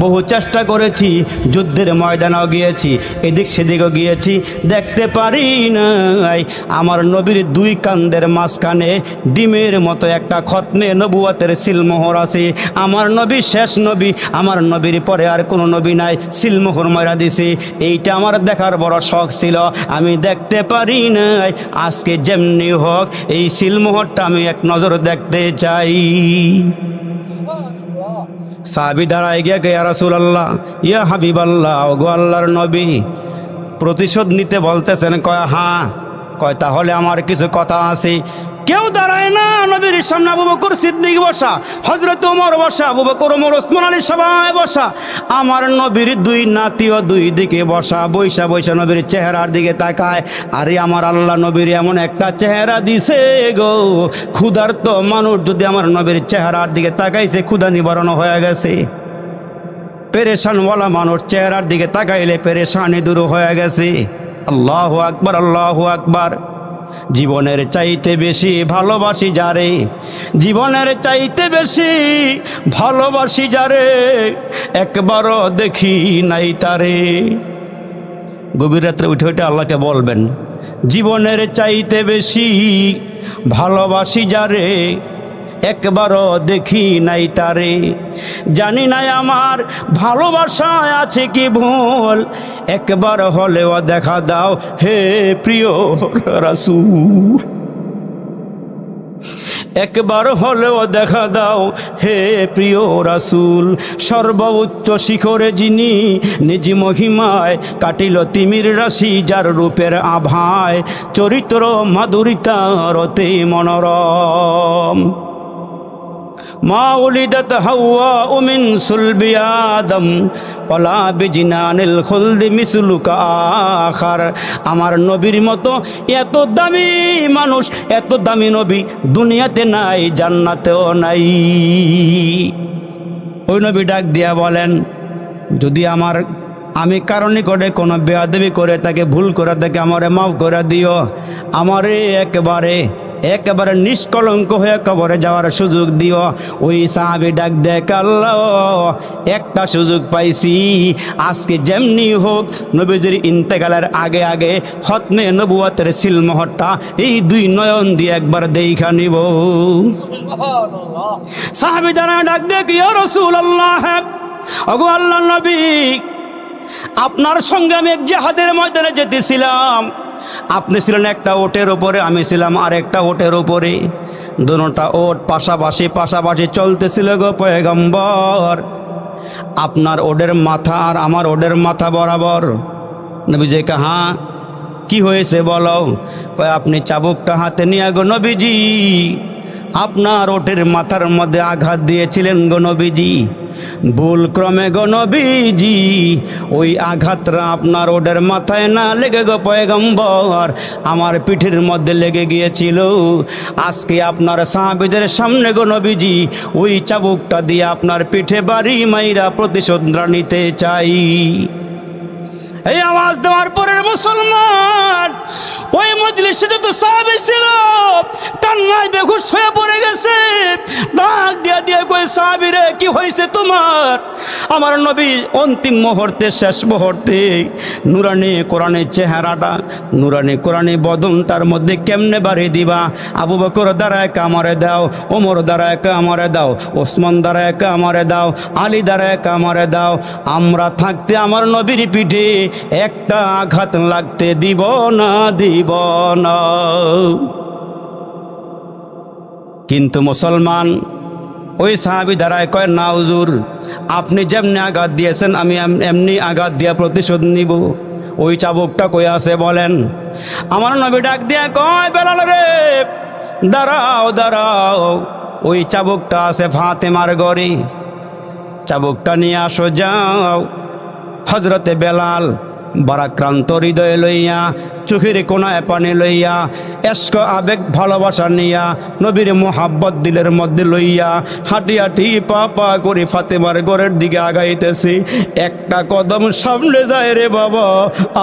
বহু চেষ্টা করেছি, যুদ্ধের ময়দানেও গিয়েছি, এদিক সেদিকও গিয়েছি, দেখতে পারি নাই আমার নবীর 2 কান্দের মাঝখানে ডিমের মতো একটা খতমে নবুয়তের সিলমোহর আছে। আমার নবী শেষ নবী, আমার নবীর পরে আর কোনো নবী নাই, সিলমোহর মারা দিছে। এইটা আমার দেখার বড় শখ ছিল, আমি দেখতে পারি নাই। আজকে যেমনি হোক এই সিলমোহরটা আমি এক নজর দেখতে চাই। সাহাবী দাঁড়ায় গিয়া, ইয়া রাসূলুল্লাহ, ইয়া হাবিবাল্লাহ, ওগো আল্লাহর নবী, প্রতিশোধ নিতে বলতেছেন? কয় হ্যাঁ। কয় তাহলে আমার কিছু কথা আছে। কেউ দাঁড়ায় না নবীর সামনে। আবু বকর সিদ্দিক বসা, হযরত ওমর বসা, আবু বকর, ওমর, ওসমান আলী সবাই বসা। আমার নবীর 2 নাতিও 2 দিকে বসা, বৈশা বৈশা নবীর চেহারার দিকে তাকায়। আরে আমার আল্লাহ নবীর এমন একটা চেহারা দিছে গো, ক্ষুধার্ত মানুষ যদি আমার নবীর চেহারার দিকে তাকাইছে, ক্ষুধা নিবারণ হয়ে গেছে। পেরেশানওয়ালা মানুষ চেহারার দিকে তাকাইলে পেরেশানি দূর হয়ে গেছে। আল্লাহু আকবার, আল্লাহু আকবার। জীবনের চাইতে বেশি ভালোবাসি যারে, জীবনের চাইতে বেশি ভালোবাসি যারে, একবারও দেখি নাই তারে। গভীর রাত্রে উঠে উঠে আল্লাহকে বলবেন, জীবনের চাইতে বেশি ভালোবাসি যারে, একবারও দেখি নাই তারে। জানি নাই আমার ভালোবাসায় আছে কি ভুল, একবার হলেও দেখা দাও হে প্রিয় রাসূল। একবার হলেও দেখা দাও হে প্রিয় রাসূল। সর্বোচ্চ শিখরে যিনি নিজ মহিমায় কাটিল তিমির রাশি, যার রূপের আভায় চরিত্র মাধুরিতার অতি মনোরম। মা উলিদাত হাওয়া মিন সুলবি আদম ওয়ালা বিজিনানিল খুলদি মিসলুকা আখার। আমার নবীর মতো এত দামি মানুষ, এত দামি নবী দুনিয়াতে নাই, জান্নাতেও নাই। ওই নবী ডাক দিয়া বলেন, যদি আমি কারো নিকটে কোনো বেয়াদবি করে তাকে ভুল করে তাকে আমারে মাফ করে দিও, আমারে একেবারে নিষ্কলঙ্ক হয়ে কবরে যাওয়ার সুযোগ দিও। ওই সাহাবী ডাক দেখ, আল্লাহ একটা সুযোগ পাইছি, আজকে যেমনি হোক নবীজির ইন্তেকালের আগে আগে খতমে নবুয়তের সিলমোহরটা এই দুই নয়ন দিয়ে একবার দেখা নিব। সাহাবী দ্বারা ডাক দেখ, ইয়া রাসূলুল্লাহ, ওগো আল্লাহর নবী, আপনার সঙ্গে আমি এক জিহাদের ময়দানে যেতেছিলাম। আপনি ছিলেন একটা ওটের উপরে, আমি ছিলাম আরেকটা ওটের উপরে। দুটোটা ওট পাশাপাশি চলতেছিল গো পয়গম্বর। আপনার ওটের মাথা আর আমার ওটের মাথা বরাবর। নবীজি কাহা কি হয়েছে বলো? কয় আপনি চাবুকটা হাতে নিয়ে গো নবীজি আপনার ওটের মাথার মধ্যে আঘাত দিয়েছিলেন গো নবীজি। ভুল ক্রমে গো নবীজি ওই আঘাতটা আপনার ওটের মাথায় না লেগে গো পয়গম্বর আমার পিঠের মধ্যে লেগে গিয়েছিল। আজকে আপনার সাহাবীদের সামনে গো নবীজি ওই চাবুকটা দিয়ে আপনার পিঠে বাড়ি মাইরা প্রতিশোধ নিতে চাই। এই আওয়াজ দেওয়ার পরে মুসলমান ওই মজলিসে যত সাহাবী ছিল কান্নায় বেহুশ হয়ে পড়ে গেছে। ডাক দিয়ে কই, সাহাবী রে কি হয়েছে তোমার? আমার নবী অন্তিম মুহূর্তে, শেষ মুহূর্তে নুরানি কোরআনের চেহারাটা, নুরানি কোরআনি বদন তার মধ্যে কেমনে বাড়ি দিবা? আবু বকর দ্বারায় কামড়ে দাও, ওমর দ্বারায় কামড়ে দাও, ওসমান দ্বারায় কামড়ে দাও, আলী দ্বারায় কামড়ে দাও। আমরা থাকতে আমার নবীর পিঠে একটা আঘাত লাগতে দিব না। কিন্তু মুসলমান ওই সাহাবী দাঁড়ায় কয়, না হুজুর, আপনি যেমনি আঘাত দিয়েছেন আমি এমনি আঘাত দিয়া প্রতিশোধ নিব। ওই চাবুকটা কই আছে বলেন? আমার নবী ডাক দিয়া কয়, বেলাল রে দাঁড়াও, ওই চাবুকটা আছে ফাতেমার ঘরে, চাবুকটা নিয়ে আসো যাও। হযরতে বেলাল বারাক্রান্ত হৃদয় লইয়া, চোখের কোনায় পানি লইয়া, এশক আবেগ ভালোবাসা নিয়া, নবীর মোহাব্বত দিলের মধ্যে লইয়া হাঁটি হাঁটি পা করে ফাতেমার ঘরের দিকে আগাইতেছি। একটা কদম সামনে যায় রে বাবা,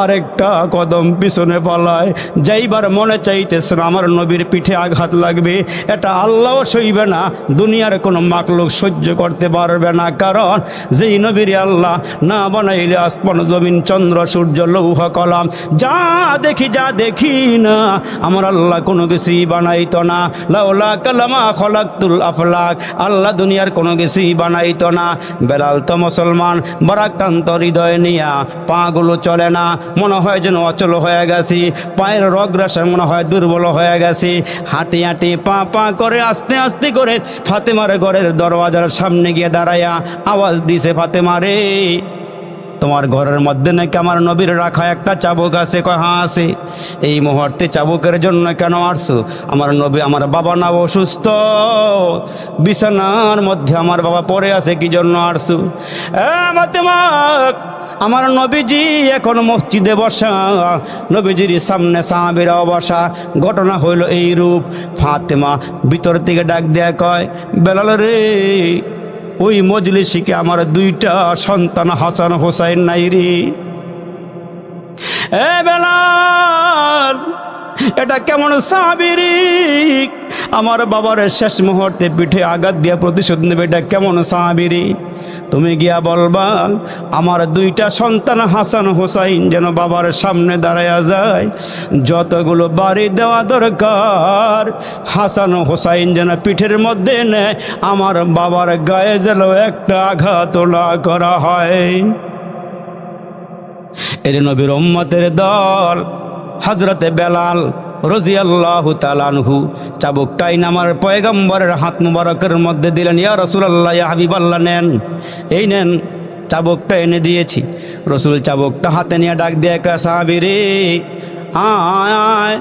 আরেকটা কদম পিছনে পালায়। যাইবার মনে চাইতেছে আমার নবীর পিঠে আঘাত লাগবে, এটা আল্লাহ সইবে না, দুনিয়ার কোনো মাকলুক সহ্য করতে পারবে না। কারণ যেই নবীর আল্লাহ না বানাইলে আসমান জমিন চন্দ্র সূর্য লৌহ কলম যা দেখি না, আমার আল্লাহ কোনো কিছুই বানাইতো না। লাউলা কালামা খলাকতুল আফলাক, আল্লাহ দুনিয়ার কোনো কিছুই বানাইতো না। বেলাল তো মুসলমান বারাক্রান্ত হৃদয় নিয়া, পাগুলো চলে না, মনে হয় যেন অচল হয়ে গেছি, পায়ের রগরাশে মনে হয় দুর্বল হয়ে গেছি। হাঁটি হাঁটি পা করে আস্তে আস্তে করে ফাতেমার ঘরের দরওয়াজার সামনে গিয়ে দাঁড়াইয়া আওয়াজ দিছে, ফাতেমা রে, তোমার ঘরের মধ্যে নাকি আমার নবীর রাখা একটা চাবুক আছে? কয় হ্যাঁ আছে। এই মুহূর্তে চাবুকের জন্য কেন আসছো? আমার নবী, আমার বাবা না অসুস্থ, বিছানার মধ্যে আমার বাবা পড়ে আছে, কি জন্য আসছো? ফাতেমা, আমার নবীজি এখন মসজিদে বসা, নবীজির সামনে সাহাবীরাও বসা। ঘটনা হইল এই রূপ। ফাতেমা ভিতর থেকে ডাক দেয়া কয়, বেলাল রে, ওই মজলিসে আমার দুইটা সন্তান হাসান হোসাইন নাই রে? এ বেলাল, এটা কেমন সাহাবী রে? আমার বাবার শেষ মুহূর্তে পিঠে আঘাত দিয়া প্রতিশোধ নেবে, এটা কেমন সাহাবীরে? তুমি গিয়া বলবা আমার দুইটা সন্তান হাসান হোসাইন যেন বাবার সামনে দাঁড়ায়া যায়, যতগুলো বাড়ি দেওয়া দরকার হাসান হোসাইন যেন পিঠের মধ্যে নেয়, আমার বাবার গায়ে যেন একটা আঘাত না করা হয়। এর নবীর উম্মতের দল হযরতে বেলাল রাদিয়াল্লাহু তাআলা আনহু চাবুকটাই আমার পয়গম্বরের হাত মুবারকের মধ্যে দিলেন। ইয়া রাসূলুল্লাহ, ইয়া হাবিবাল্লাহ, নেন, এই নেন, চাবুকটা এনে দিয়েছি। রসুল চাবুকটা হাতে নিয়ে ডাক দিয়ে কয়, সাহাবী রে আয়,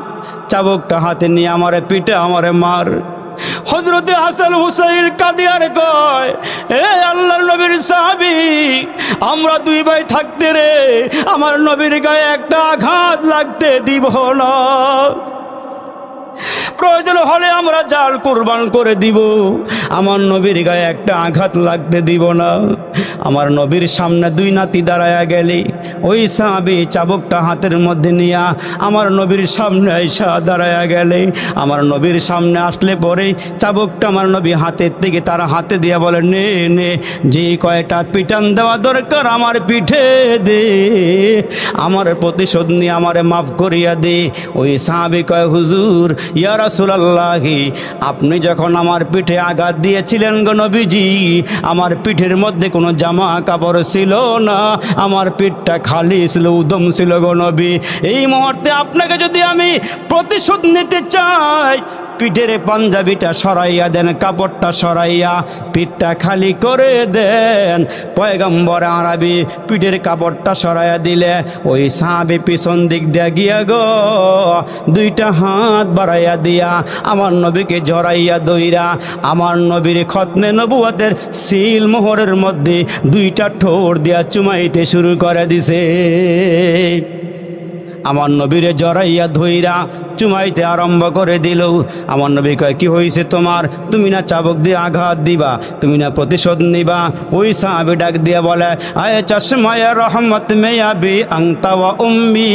চাবুকটা হাতে নিয়ে আমারে পিঠে আমারে মার। হযরতে হাসান হুসাইন কাঁদিয়ার কয়, এ আল্লাহর নবীর সাহাবী, আমরা দুই ভাই থাকতে রে আমার নবীর গায়ে একটা আঘাত লাগতে দিব না, প্রয়োজন হলে আমরা জাল কুরবান করে দিব, আমার নবীর গায়ে একটা আঘাত লাগতে দিব না। আমার নবীর সামনে দুই নাতি দাঁড়ায়া গেলে ওই সাহাবী চাবুকটা হাতের মধ্যে নিয়া আমার নবীর সামনে আইসা দাঁড়ায়া গেলে, আমার নবীর সামনে আসলে পরে চাবুকটা আমার নবী হাতের থেকে তারা হাতে দিয়া বলে, নে নে, যে কয়টা পিটান দেওয়া দরকার আমার পিঠে দে, আমার প্রতিশোধ নিয়ে আমারে মাফ করিয়া দে। ওই সাহাবী কয়, হুজুর, ইয়া রাসূলুল্লাহ, আপনি যখন আমার পিঠে আঘাত দিয়েছিলেন গো নবীজি, আমার পিঠের মধ্যে কোনো জামা কাপড় ছিল না, আমার পিঠটা খালি ছিল, উদম ছিল গো নবী। এই মুহূর্তে আপনাকে যদি আমি প্রতিশোধ নিতে চাই, পিঠের পাঞ্জাবিটা সরাইয়া দেন, কাপড়টা সরাইয়া পিঠটা খালি করে দেন। পয়গম্বর আরবি পিঠের কাপড়টা সরাইয়া দিলে ওই সাহাবী পিছন দিক দিয়া গিয়া গো দুইটা হাত বাড়াইয়া দিয়া আমার নবীকে জড়াইয়া দইরা আমার নবীর খতমে নবুয়তের সিল মোহরের মধ্যে দুইটা ঠোঁট দিয়া চুমাইতে শুরু করে দিছে। আমার নবীরে জড়াইয়া ধইরা চুমাইতে আরম্ভ করে দিল। আমার নবী কয়, কি হয়েছে তোমার? তুমি না চাবুক দিয়ে আঘাত দিবা, তুমি না প্রতিশোধ নিবা? ওই সাহাবী ডাক দিয়ে বলে, আয়ে চশমায়ে রহমত মে আবি আংতা ওয়া উম্মি,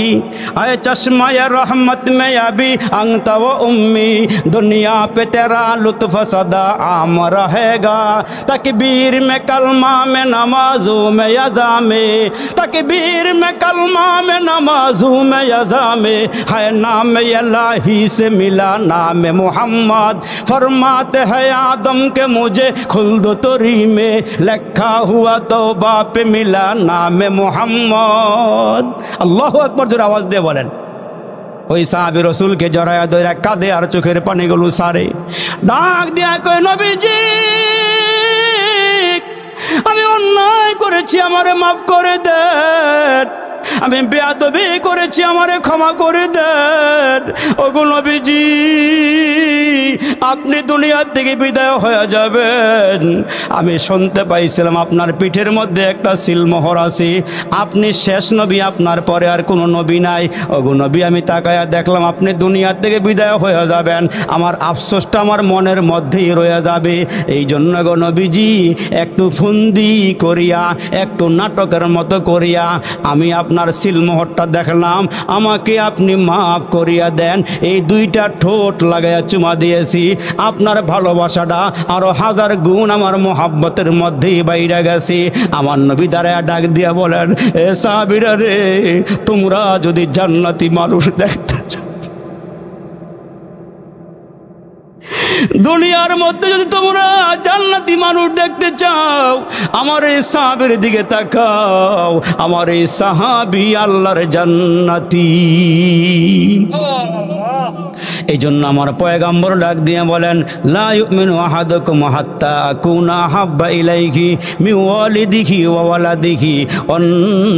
আয়ে চশমায়ে রহমত মে আবি আংতা ওয়া উম্মি, দুনিয়া पे तेरा लुत्फ सदा आम रहेगा, तकबीर में कलमा में नमाजों में यज़ा में, तकबीर में कलमा में नमाजों में यज़ा में, है नाम इलाही से मिला नाम मोहम्मद, फरमाते हैं आदम के मुझे खुल्द तोरी में, लिखा हुआ तौबा पे मिला नाम मोहम्मद। अल्लाहु अकबर, जोर आवाज दे बोलेन। ওই সাহাবী রসুলকে জড়ায়া ধরে কাঁদে আর চোখের পানিগুলো সারে, ডাক দিয়া কয়, নবীজি, আমি অন্যায় করেছি, আমারে মাফ করে দেন, আমি বেয়াদবি করেছি, আমারে ক্ষমা করে দেন। ওগো নবীজি, আপনি দুনিয়ার থেকে বিদায় হয়ে যাবেন, আমি শুনতে পাইছিলাম আপনার পিঠের মধ্যে একটা সিলমোহর আছে, আপনি শেষ নবী, আপনার পরে আর কোনো নবী নাই। ওগো নবী, আমি তাকায়া দেখলাম আপনি দুনিয়ার থেকে বিদায় হয়ে যাবেন, আমার আফসোসটা আমার মনের মধ্যেই রয়ে যাবে। এই জন্য গো নবীজি, একটু ফন্দি করিয়া, একটু নাটকের মতো করিয়া আমি আপনার সিলমোহরটা দেখলাম, আমাকে আপনি মাফ করিয়া দেন। এই দুইটা ঠোঁট লাগাইয়া চুমা দিয়েছি, আপনার ভালোবাসাটা আরো হাজার গুণ আমার মোহাব্বতের মধ্যেই বাইরে গেছে। আমার নবী দাঁড়ায়া ডাক দিয়া বলেন, এ সাহাবীরা রে, তোমরা যদি জান্নাতি মানুষ দেখতে চাও, দুনিয়ার মধ্যে যদি তোমরা জান্নাতি মানুষ দেখতে চাও, আমার এই সাহাবীর দিকে তাকাও, আমার এই সাহাবী আল্লাহর জান্নাতি। এই জন্য আমার পয়গম্বর ডাক দিয়ে বলেন, লা ইউমিনু আহাদুকুম হাত্তা আকুনা হাব্বা ইলাইহি মিন ওয়ালিদিহি ওয়া ওয়ালাদিহি ওয়ান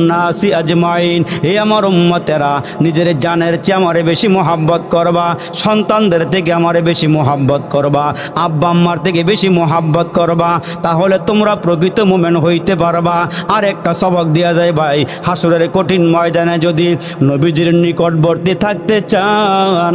নাসি আজমাইন। হে আমার উম্মতেরা, নিজের জানের চেয়ে আমারে বেশি মোহাব্বত করবা, সন্তানদের থেকে আমারে বেশি মোহাব্বত করবা। করবা, আব্বা আম্মার থেকে বেশি মোহাব্বত করবা, তাহলে তোমরা প্রকৃত মুমিন হইতে পারবা। আর একটা সবক দেওয়া যায় ভাই, হাসরের কঠিন ময়দানে যদি নবীজির নিকটবর্তী থাকতে চান,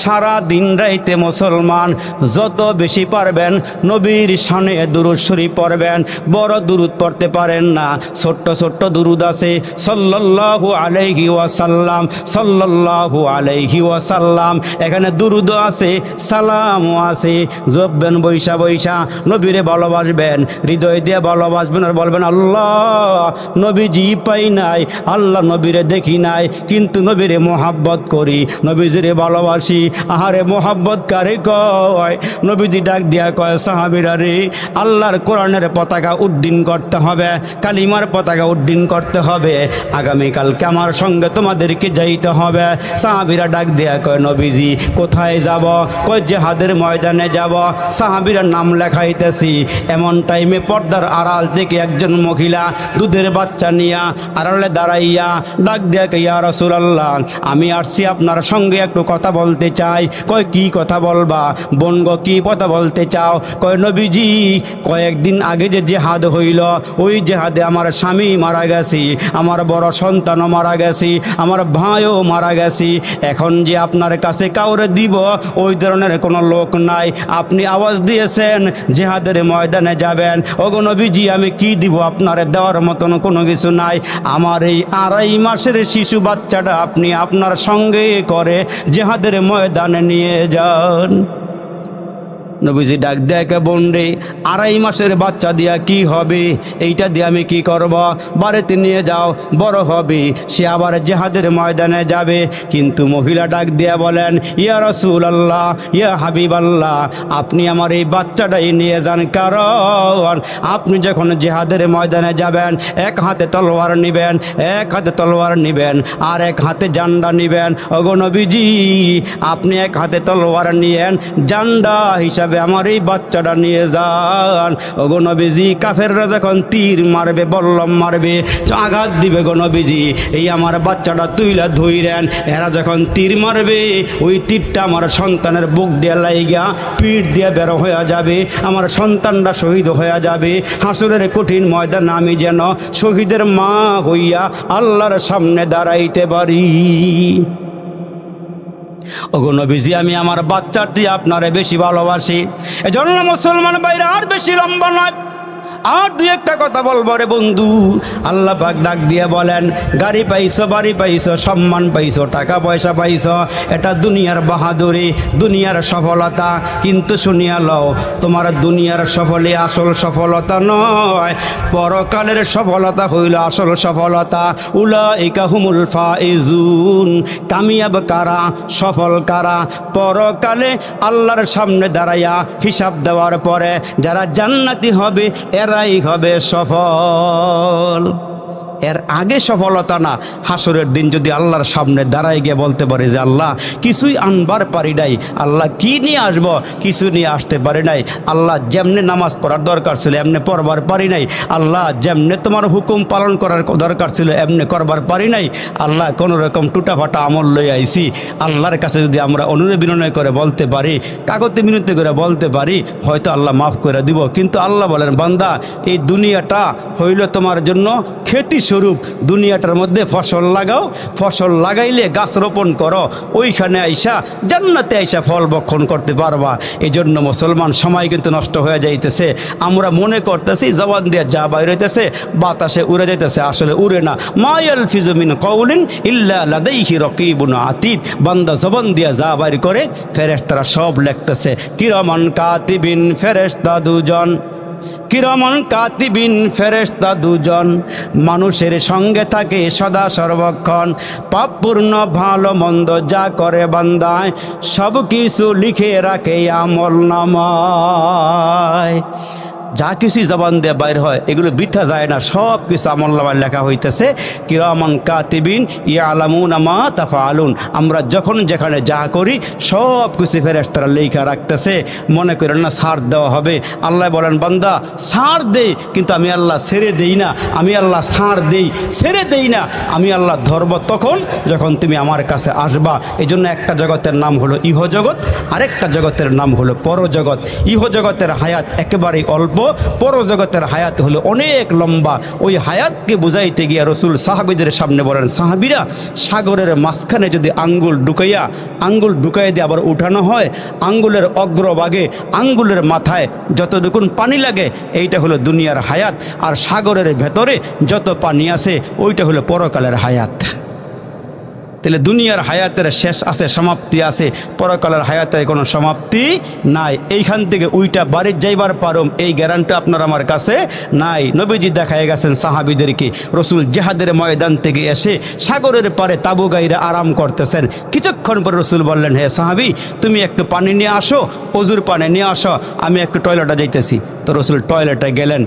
সারা দিন রাইতে মুসলমান যত বেশি পারবেন নবীর শানে দুরূদ শরীফ পড়বেন। বড় দুরূদ পড়তে পারেন না, ছোট্ট ছোট্ট দুরূদ আছে, সাল্লাল্লাহু আলাইহি ওয়াসাল্লাম, সাল্লাল্লাহু আলাইহি ওয়াসাল্লাম। এখানে দুরূদ আছে, সালামও আছে। জপবেন বৈশা বৈশা, নবীরে ভালোবাসবেন, হৃদয় দিয়ে ভালোবাসবেন আর বলবেন, আল্লাহ নবীজি পাই নাই, আল্লাহ নবীরে দেখি নাই, কিন্তু নবীরে মোহাব্বত করি, নবীজিরে ভালোবাসি। আহারে মোহাব্বত কারে কয়? নবীজি ডাক দিয়া কয়, সাহাবীরা রে, আল্লাহর কোরআনের পতাকা উড্ডীন করতে হবে, কালিমার পতাকা উড্ডীন করতে হবে, আগামীকালকে আমার সঙ্গে তোমাদেরকে যাইতে হবে। সাহাবীরা ডাক দিয়া কয়, নবীজি কোথায় যাব? কয় জিহাদের ময়দানে যাব। সাহাবীরা নাম লেখাইতেছি, এমন টাইমে পর্দার আড়াল থেকে একজন মহিলা দুধের বাচ্চা নিয়া আড়ালে দাঁড়াইয়া ডাক দিয়া কয়, ইয়া রাসূলুল্লাহ, আমি আসছি আপনার সঙ্গে একটু কথা বলতে চাই। কয় কি কথা বলবা? বনগো কি কথা বলতে চাও? কয় নবীজি কয়েকদিন আগে যে জেহাদ হইল, ওই জেহাদে আমার স্বামী মারা গেছি, আমার বড় সন্তানও মারা গেছি, আমার ভাইও মারা গেছি। এখন যে আপনার কাছে কাউরে দিব ওই ধরনের কোনো লোক নাই। আপনি আওয়াজ দিয়েছেন জেহাদের ময়দানে যাবেন, ওগো নবীজি আমি কি দিব? আপনার দেওয়ার মতন কোনো কিছু নাই। আমার এই 2.5 মাসের শিশু বাচ্চাটা আপনি আপনার সঙ্গে করে জেহাদের ময়দানে নিয়ে যান। নবীজি ডাক দেখে, বোন রে, 2.5 মাসের বাচ্চা দিয়া কি হবে? এইটা দিয়ে আমি কি করব? বাড়িতে নিয়ে যাও, বড় হবে, সে আবার জেহাদের ময়দানে যাবে। কিন্তু মহিলা ডাক দিয়া বলেন, ইয়া রাসূলুল্লাহ, ইয়া হাবিবাল্লাহ, আপনি আমার এই বাচ্চাটাই নিয়ে যান, কারণ আপনি যখন জেহাদের ময়দানে যাবেন এক হাতে তলোয়ার নিবেন, এক হাতে তলোয়ার নিবেন আর এক হাতে জান্ডা নিবেন। ওগো নবীজি আপনি এক হাতে তলোয়ার নিয়েন, জান্ডা হিসাবে আমার এই বাচ্চাটা নিয়ে যান। ওগো নবীজি কাফেররা যখন তীর মারবে, বল্লম মারবে, আঘাত দিবে, গো নবীজি এই আমার বাচ্চাটা তুইলা ধইরেন, এরা যখন তীর মারবে ওই তীরটা আমার সন্তানের বুক দিয়ে লাইগা পিঠ দিয়ে বের হয়ে যাবে, আমার সন্তানটা শহীদ হয়ে যাবে। হাসরের কঠিন ময়দানে আমি যেন শহীদের মা হইয়া আল্লাহর সামনে দাঁড়াইতে পারি। ওগো নবীজি আমি আমার বাচ্চার দিয়ে আপনারে বেশি ভালোবাসি। এজন্য মুসলমান ভাইরা আর বেশি লম্বা নয়, আর 2-1টা কথা বলবো রে বন্ধু। আল্লাহ পাক ডাক দিয়ে বলেন, গাড়ি পাইছো, বাড়ি পাইছো, সম্মান পাইছো, টাকা পয়সা পাইছো, এটা দুনিয়ার বাহাদুরি, দুনিয়ার সফলতা। কিন্তু শুনিয়া লও, তোমার দুনিয়ার সফলে আসল সফলতা নয়, পরকালের সফলতা হইল আসল সফলতা। উলাইকা হুমুল ফাইজুন, কামিয়াব কারা, সফল কারা? পরকালে আল্লাহর সামনে দাঁড়াইয়া হিসাব দেওয়ার পরে যারা জান্নাতি হবে এরাই হবে সফল। এর আগে সফলতা না, হাসরের দিন যদি আল্লাহর সামনে দাঁড়ায় গিয়ে বলতে পারে যে আল্লাহ কিছুই আনবার পারি নাই, আল্লাহ কি নিয়ে আসবো, কিছু নিয়ে আসতে পারি নাই, আল্লাহ যেমনে নামাজ পড়ার দরকার ছিল এমনি পড়বার পারি নাই, আল্লাহ যেমনে তোমার হুকুম পালন করার দরকার ছিল এমনি করবার পারি নাই, আল্লাহ কোনো রকম টুটাফাটা আমল লই আইছি। আল্লাহর কাছে যদি আমরা অনুনয় বিনয় করে বলতে পারি, কাগজে মিনতি করে বলতে পারি, হয়তো আল্লাহ মাফ করে দিব। কিন্তু আল্লাহ বলেন, বান্দা এই দুনিয়াটা হইল তোমার জন্য খেতি স্বরূপ, দুনিয়াটার মধ্যে ফসল লাগাও, ফসল লাগাইলে গাছ রোপণ করো, ওইখানে আইসা জান্নাতে আইসা ফল বক্ষণ করতে পারবা। এই জন্য মুসলমান সময় কিন্তু নষ্ট হয়ে যাইতেছে। আমরা মনে করতেছি জবান দিয়ে যা বাইর হইতেছে বাতাসে উড়ে যাইতেছে, আসলে উড়ে না। মা ইয়ালফিজু মিন কাউলিন ইল্লা লাদাইহি রাকিবুন আতীদ, বান্দা জবান দিয়ে যা বাইর করে ফেরেশতারা সব লিখতেছে। কিরামান কাতিবিন, ফেরেশতা দুজন, কিরামান কাতিবিন, ফেরেশতা দুজন, মানুষের সঙ্গে থাকে সদা সর্বক্ষণ, পাপপূর্ণ ভালো মন্দ যা করে বান্দায় সব কিছু লিখে রাখে আমল নামায়। যা কিছুই জবান দিয়ে বাইর হয় এগুলো বৃথা যায় না, সব কিছু আমলনামায় লেখা হইতেছে। কিরামান কাতিবিন ইয়ালামুনা মা তাফআলুন, আমরা যখন যেখানে যা করি সব কিছু ফেরেশতারা লেখা রাখতেছে। মনে করেন না ছাড় দেওয়া হবে। আল্লাহ বলেন বান্দা ছাড় দেই, কিন্তু আমি আল্লাহ ছেড়ে দেই না। আমি আল্লাহ ছাড় দেই, ছেড়ে দেই না। আমি আল্লাহ ধরব তখন যখন তুমি আমার কাছে আসবা। এই জন্য একটা জগতের নাম হলো ইহজগৎ, আরেকটা জগতের নাম হলো পরজগৎ। ইহজগতের হায়াত একেবারেই অল্প, পরজগতের হায়াত হলো অনেক লম্বা। ওই হায়াতকে বুঝাইতে গিয়ে রসুল সাহাবীদের সামনে বলেন, সাহাবীরা সাগরের মাঝখানে যদি আঙ্গুল ঢুকাইয়া দিয়ে আবার উঠানো হয়, আঙ্গুলের অগ্রভাগে আঙ্গুলের মাথায় যতটুকুন পানি লাগে এইটা হলো দুনিয়ার হায়াত, আর সাগরের ভেতরে যত পানি আছে ওইটা হলো পরকালের হায়াত। তাহলে দুনিয়ার হায়াতের শেষ আছে, সমাপ্তি আছে, পরকালের হায়াতের কোনো সমাপ্তি নাই। এইখান থেকে উইটা বাড়ির যাইবার পারম এই গ্যারান্টি আপনার আমার কাছে নাই। নবীজি দেখায় গেছেন সাহাবীদেরকে, রসুল জিহাদের ময়দান থেকে এসে সাগরের পারে তাবু গাইরা আরাম করতেছেন। কিছুক্ষণ পর রসুল বললেন, হে সাহাবী তুমি একটু পানি নিয়ে আসো, অজুর পানি নিয়ে আসো, আমি একটু টয়লেটে যাইতেছি। তো রসুল টয়লেটে গেলেন।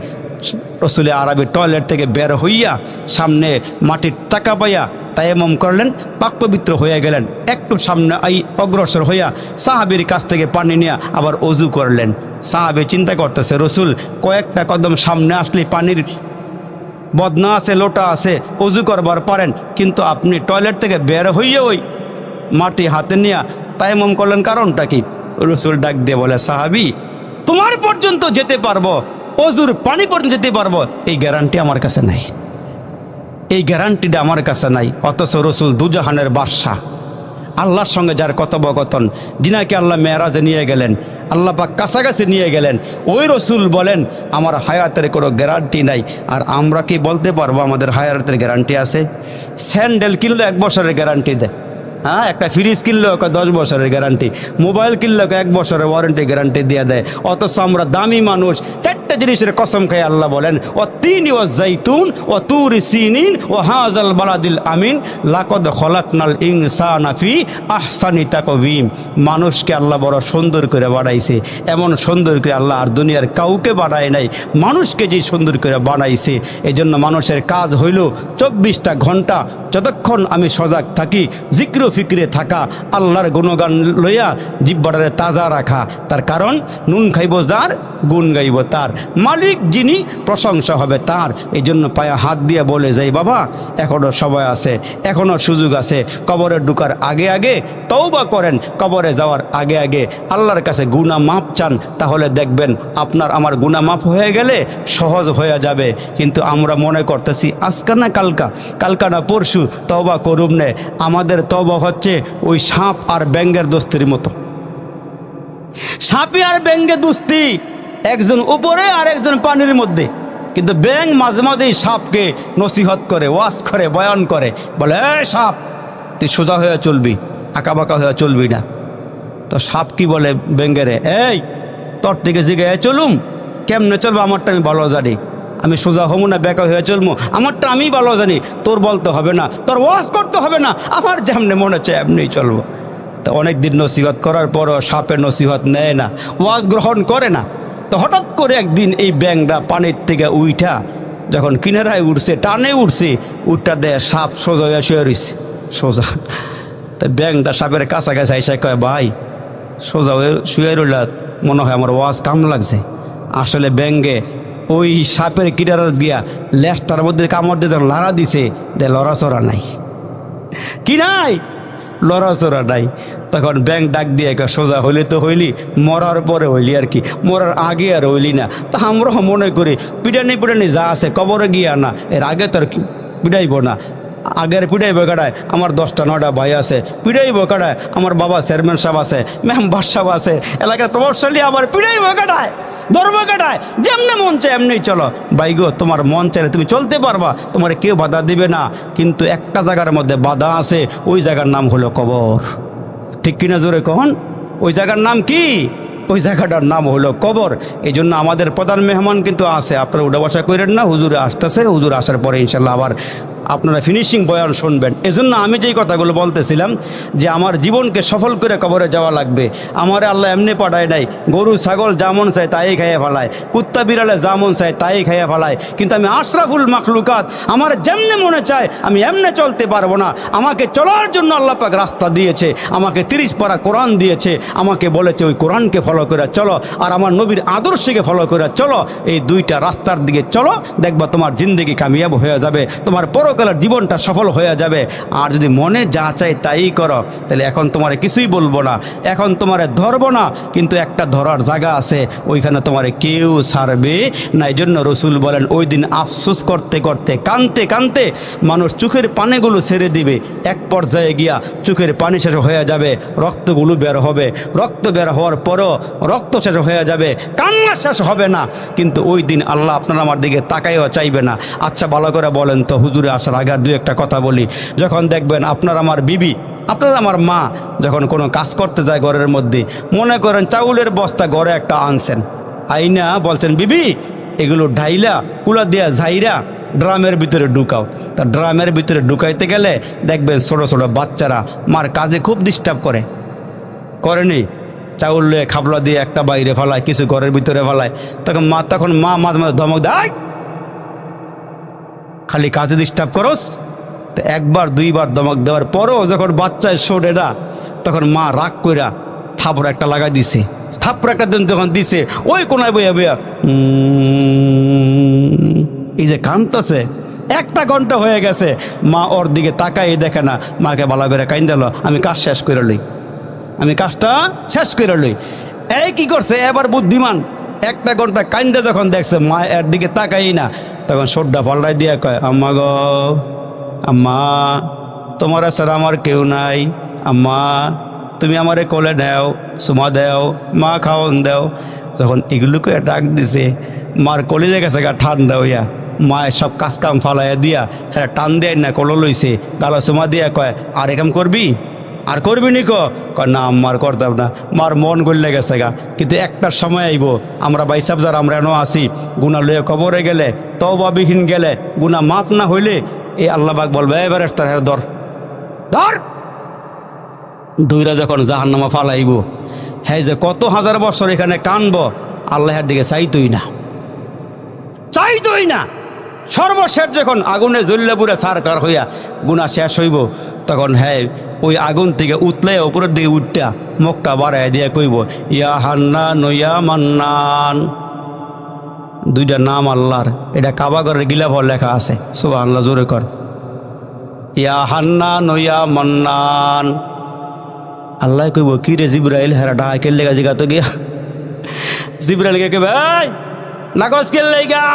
রসুলের আরবি টয়লেট থেকে বের হইয়া সামনে মাটির টাকা পাইয়া তায়াম্মুম করলেন, পাক পবিত্র হয়ে গেলেন। একটু সামনে অগ্রসর হইয়া সাহাবীর কাছ থেকে পানি নিয়ে আবার অজু করলেন। সাহাবী চিন্তা করতেছে, রসুল কয়েকটা কদম সামনে আসলে পানির বদনা আছে, লোটা আছে, অজু করবার পারেন, কিন্তু আপনি টয়লেট থেকে বের হইয়া ওই মাটি হাতে নিয়ে তায়াম্মুম করলেন, কারণটা কি? রসুল ডাক দিয়ে বলে, সাহাবী তোমার পর্যন্ত যেতে পারবো, অজুর পানি পর্যন্ত যেতে পারবো, এই গ্যারান্টি আমার কাছে নাই, এই গ্যারান্টিটা আমার কাছে নাই। অথচ রসুল দুজাহানের বাদশা, আল্লাহর সঙ্গে যার কথোপকথন, যিনাকে আল্লাহ মেরাজে নিয়ে গেলেন, আল্লাহ পাক কাছাকাছি নিয়ে গেলেন, ওই রসুল বলেন আমার হায়াতের কোনো গ্যারান্টি নাই। আর আমরা কি বলতে পারবো আমাদের হায়াতের গ্যারান্টি আছে? স্যান্ডেল কিনলে 1 বছরের গ্যারান্টি দেয়, হ্যাঁ, একটা ফ্রিজ কিনলেও 10 বছরের গ্যারান্টি, মোবাইল কিনলেও 1 বছরের ওয়ারেন্টি গ্যারান্টি দিয়ে দেয়। অথচ আমরা দামি মানুষ, 4টা জিনিসের কসম খাই আল্লাহ বলেন, ও তিনি ও জাইতুন ও তুরি সিনিন ও হাজাল বালাদিল আমিন লাকদ খলাকনাল ইনসানা ফি আহসানি তাকওয়িম। মানুষকে আল্লাহ বড় সুন্দর করে বানাইছে, এমন সুন্দর করে আল্লাহ আর দুনিয়ার কাউকে বানায় নাই, মানুষকে যে সুন্দর করে বানাইছে। এই জন্য মানুষের কাজ হইল 24টা ঘন্টা যতক্ষণ আমি সজাগ থাকি জিক্র ফিক্রে থাকা, আল্লাহর গুণগান লইয়া জিহ্বাটারে তাজা রাখা। তার কারণ নুন খাইব যার, গুণ গাইব তার, মালিক যিনি প্রশংসা হবে তার। এই জন্য পায়ে হাত দিয়ে বলে যাই, বাবা এখনও সময় আছে, এখনও সুযোগ আছে। কবরে ঢুকার আগে আগে তওবা করেন, কবরে যাওয়ার আগে আগে আল্লাহর কাছে গুনাহ মাপ চান, তাহলে দেখবেন আপনার আমার গুনাহ মাপ হয়ে গেলে সহজ হয়ে যাবে। কিন্তু আমরা মনে করতেছি আজকা না কালকা না পরশু তওবা করুম নে। আমাদের তওবা হচ্ছে ওই সাপ আর ব্যাঙের দোস্তির মতো। সাপে আর ব্যাঙে দোস্তি, একজন উপরে আর একজন পানির মধ্যে। কিন্তু ব্যাঙ মাঝে মাঝেই সাপকে নসিহত করে, ওয়াজ করে, বয়ান করে, বলে এই সাপ তুই সোজা হয়ে চলবি, আঁকা বাঁকা হয়ে চলবি না। তো সাপ কি বলে ব্যাঙেরে, এই তোর থেকে জিগায় চলুম, কেমনে চলবো আমারটা আমি ভালো জানি, আমি সোজা হমু না বেঁকা হয়ে চলবো, আমারটা আমি ভালো জানি, তোর বলতে হবে না, তোর ওয়াজ করতে হবে না, আমার যেমনি মনে হচ্ছে এমনি চলবো। তো অনেক দিন নসিহত করার পরও সাপের নসিহত নেয় না, ওয়াজ গ্রহণ করে না। তো হঠাৎ করে একদিন এই ব্যাঙটা পানির থেকে উইঠা যখন কিনারায় উঠছে, টানে উঠছে, উঠটা দেয় সাপ সোজা হয়ে শুয়ে রয়েছে, সোজা। তো ব্যাঙটা সাপের কাছাকাছি এসে কয়, ভাই সোজা হয়ে শুয়ে রইল, মনে হয় আমার ওয়াজ কাম লাগছে। আসলে ব্যাঙে ওই সাপের কিনারা দিয়া লেজটার মধ্যে কামড় দিয়ে লড়া দিছে, লড়াচড়া নাই, কি নাই, লড়াচড়া নাই। তখন ব্যাঙ ডাক দিয়ে সোজা হইলে তো হইলি, মরার পরে হইলি আর কি, মরার আগে আর হইলি না। তা আমরা মনে করি পিটানি যা আছে কবরে গিয়া না, এর আগে তো আর পিটাইব না, আগের পিটাইব কাটায় আমার 10টা 9টা ভাই আছে, পিটাইব কাটায় আমার বাবা চেয়ারম্যান সাহেব আছে, মেম্বার সাহেব আছে, এলাকার প্রভাবশালী, আবার পিটাইব কাটায়, ধর্ম কাটায়, যেমনি মন চায় এমনি চলো। ভাই গো, তোমার মন চাইলে তুমি চলতে পারবা, তোমার কেউ বাধা দিবে না, কিন্তু একটা জায়গার মধ্যে বাধা আছে, ওই জায়গার নাম হলো কবর। ঠিক কিনা জোরে কখন? ওই জায়গার নাম কি? ওই জায়গাটার নাম হলো কবর। এই জন্য আমাদের প্রধান মেহমান কিন্তু আছে, আপনারা উঠা বসা করেন না, হুজুরে আসতেছে, হুজুর আসার পরে ইনশাল্লাহ আবার আপনারা ফিনিশিং বয়ান শুনবেন। এজন্য আমি যেই কথাগুলো বলতেছিলাম যে আমার জীবনকে সফল করে কবরে যাওয়া লাগবে। আমারে আল্লাহ এমনি পাঠায় নাই, গরু ছাগল যেমন চায় তাই খাইয়ে ফেলায়, কুত্তা বিড়ালে যেমন চায় তাই খাইয়ে ফেলায়, কিন্তু আমি আশরাফুল মাখলুকাত, আমার যেমনে মনে চায় আমি এমনে চলতে পারবো না। আমাকে চলার জন্য আল্লাহ পাক রাস্তা দিয়েছে, আমাকে 30 পারা কোরআন দিয়েছে, আমাকে বলেছে ওই কোরআনকে ফলো করে চলো আর আমার নবীর আদর্শকে ফলো করে চলো। এই দুইটা রাস্তার দিকে চলো, দেখবা তোমার জিন্দেগি কামিয়াব হয়ে যাবে, তোমার পরকালের জীবনটা সফল হয়ে যাবে। আর যদি মনে যা চাই তাই করো, তাহলে এখন তোমারে কিছুই বলবো না, এখন তোমারে ধরবো না, কিন্তু একটা ধরার জায়গা আছে, ওইখানে তোমারে কেউ ছাড়বে না। এই জন্য রসুল বলেন ওই দিন আফসোস করতে করতে কানতে কানতে মানুষ চোখের পানিগুলো ছেড়ে দিবে, এক পর্যায়ে গিয়া চোখের পানি শেষ হয়ে যাবে, রক্তগুলো বের হবে, রক্ত বের হওয়ার পরও রক্ত শেষ হয়ে যাবে, কান্না শেষ হবে না, কিন্তু ওই দিন আল্লাহ আপনারা আমার দিকে তাকাইও চাইবে না। আচ্ছা ভালো করে বলেন তো, হুজুরে আসার আগে দুই একটা কথা বলি। যখন দেখবেন আপনার আমার বিবি, আপনার আমার মা যখন কোনো কাজ করতে যায় ঘরের মধ্যে, মনে করেন চাউলের বস্তা ঘরে একটা আনছেন, আইনা বলছেন বিবি এগুলো ঢাইলা কুলা দিয়া ঝাইরা ড্রামের ভিতরে ঢুকাও। তা ড্রামের ভিতরে ঢুকাইতে গেলে দেখবেন ছোটো ছোটো বাচ্চারা মার কাজে খুব ডিস্টার্ব করেনি, চাউল লয়ে খাবলা দিয়ে একটা বাইরে ফেলায়, কিছু ঘরের ভিতরে ফেলায়, তখন মা মাঝে মাঝে ধমক দেয়, খালি কাজে ডিস্টার্ব করস। তো একবার দুইবার ধমক দেওয়ার পরও যখন বাচ্চায় শোনে না, তখন মা রাগ কইরা থাপড় একটা লাগাই দিছে, থাপড় একটা দিন যখন দিছে ওই কোনায় বইয়া বইয়া এই যে কাঁদতেছে, 1 ঘন্টা হয়ে গেছে, মা ওর দিকে তাকাই দেখে না, মাকে ভালো করে কাইন্দালো, আমি কাজ শেষ করে লই, আমি কাজটা শেষ করে লই। এই কি করছে এবার বুদ্ধিমান, 1 ঘন্টা কাইন্দা যখন দেখছে মা এর দিকে তাকাই না, তখন সোড্ডা পাল্টাই দিয়ে কয়, আম্মা গো আম্মা তোমার ছাড়া আমার কেউ নাই, আম্মা তুমি আমারে কোলে নেও, সুমা দেও, মা খাওয়ন দেও। যখন এগুলোকে ডাক দিছে, মার কলিজে গেছে গা ঠান্ডা হইয়া, মায়ের সব কাজ কাম ফালাইয়া দিয়া হ্যাঁ টান দেয় না, কোলো লইছে, গালা সুমা দিয়া কয় আর একাম করবি, আর করবি নি কয় না আম্মার করতাম না। মার মন গলে গেছে গা, কিন্তু একটা সময় আইব আমরা বাইসাব যারা আমরা এনো আসি, গুণা লইয়া কবরে গেলে, তওবাবিহীন গেলে, গুণা মাফ না হইলে এই আল্লাহবাক বলবে এবার তার হ্যাঁ ধর ধর, দুইরা যখন জাহান্নামা ফালাইব, হ্যাঁ যে কত হাজার বছর এখানে কানব, আল্লাহর দিকে চাইতই না। সর্বশেষ যখন আগুনে জ্বললে পুরে সারকার হইয়া গুণা শেষ হইব, তখন হ্যাঁ ওই আগুন থেকে উতলে উপরের দিকে উঠটা মুখটা বাড়াই দিয়ে কইব ইয়া হান্নান ইয়া মান্নান। 2টা নাম আল্লাহর, এটা কাবাগরের গিলাফর লেখা আছে, সুবহানাল্লাহ জোরে কর, ইয়া হান্নান ইয়া মান্নান। আল্লাহ কইব কি রে জিব্রাইল হেরা ডাহা কেলে গা জিগা তো গিয়া, জিব্রাইলকে কইবে এই নাগজ কেলে গা,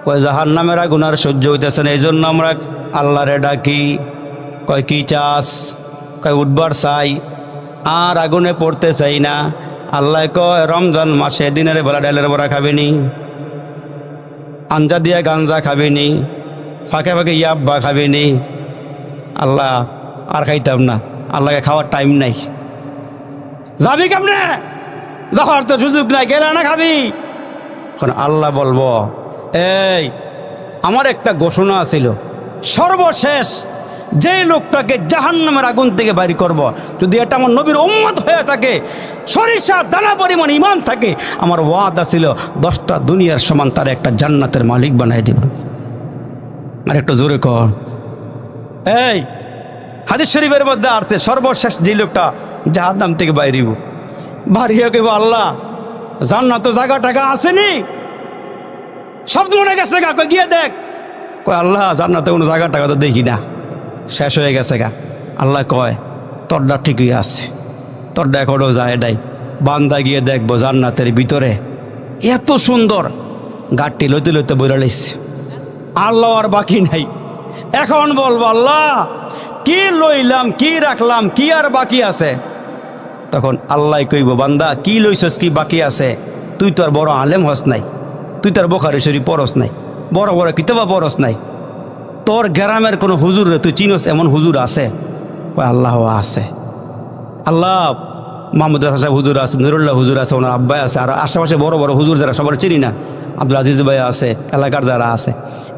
কয় জাহান্নামের আগুনার সহ্য হইতেছে না, এই জন্য আমরা আল্লাহরে ডাকি। কয় কি চাস, কয় উঠবার চাই, আর আগুনে পড়তে চাই না। আল্লাহ কয় রমজান মাসে দিনের বেলা ডালের বড়া খাবেনি, আঞ্জা দিয়া গাঞ্জা খাবেনি, ফাঁকে ফাঁকে ইয়াব্বা খাবেনি। আল্লাহ আর খাইতাম না, আল্লাহকে খাওয়ার টাইম নাই। যাবি কেমনে, যাওয়ার তো সুযোগ নাই, গেলে না খাবি। এখন আল্লাহ বলবো এই আমার একটা ঘোষণা ছিল, সর্বশেষ যে লোকটাকে জাহান্নামের আগুন থেকে বাইর করব, যদি এটা আমার নবীর উম্মত হয়ে থাকে, সরিষা দানা পরিমাণ ঈমান থাকে, আমার ওয়াদা ছিল 10টা দুনিয়ার সমান তার একটা জান্নাতের মালিক বানাই দেব। আর একটু জোরে কর। এই হাদিস শরীফের মধ্যে আসছে সর্বশেষ যে লোকটা জাহান্নাম থেকে বাইরিব, বাড়িয়ে কেব আল্লাহ জান্নাত জায়গা টাকা আসেনি, সব মনে গেছে গা, কই গিয়ে দেখ, কয় আল্লাহ জান্নাতে কোনো জায়গা টাকা তো দেখি না, শেষ হয়ে গেছে গা। আল্লাহ কয় তোরটা ঠিকই আছে, তোরটা এখনও যায় নাই, বান্দা গিয়ে দেখবো জান্নাতের ভিতরে এত সুন্দর, গাড়টি লইতে লইতে বইরা লাইছে, আল্লাহ আর বাকি নাই। এখন বলবো আল্লাহ কি লইলাম, কি রাখলাম, কি আর বাকি আছে? তখন আল্লাহ কইব বান্দা কি লইছস, কি বাকি আছে? তুই তো আর বড় আলেম হস নাই, তুই তো আর বোখারি শরীফ পড়স নাই, বড় বড় কিতাবা পড়স নাই, তোর গ্রামের কোনো হুজুর রে তুই চিনস এমন হুজুর আছে? কয় আল্লাহ আছে। আল্লাহ মাহমুদ সাহেব হুজুর আছে, নুরুল্লাহ হুজুর আছে, ওনার আব্বাই আছে, আর আশেপাশে বড় বড় হুজুর যারা সবার চিনি না, আব্দুল আজিজ ভাই আছে, এলাকার যারা আছে,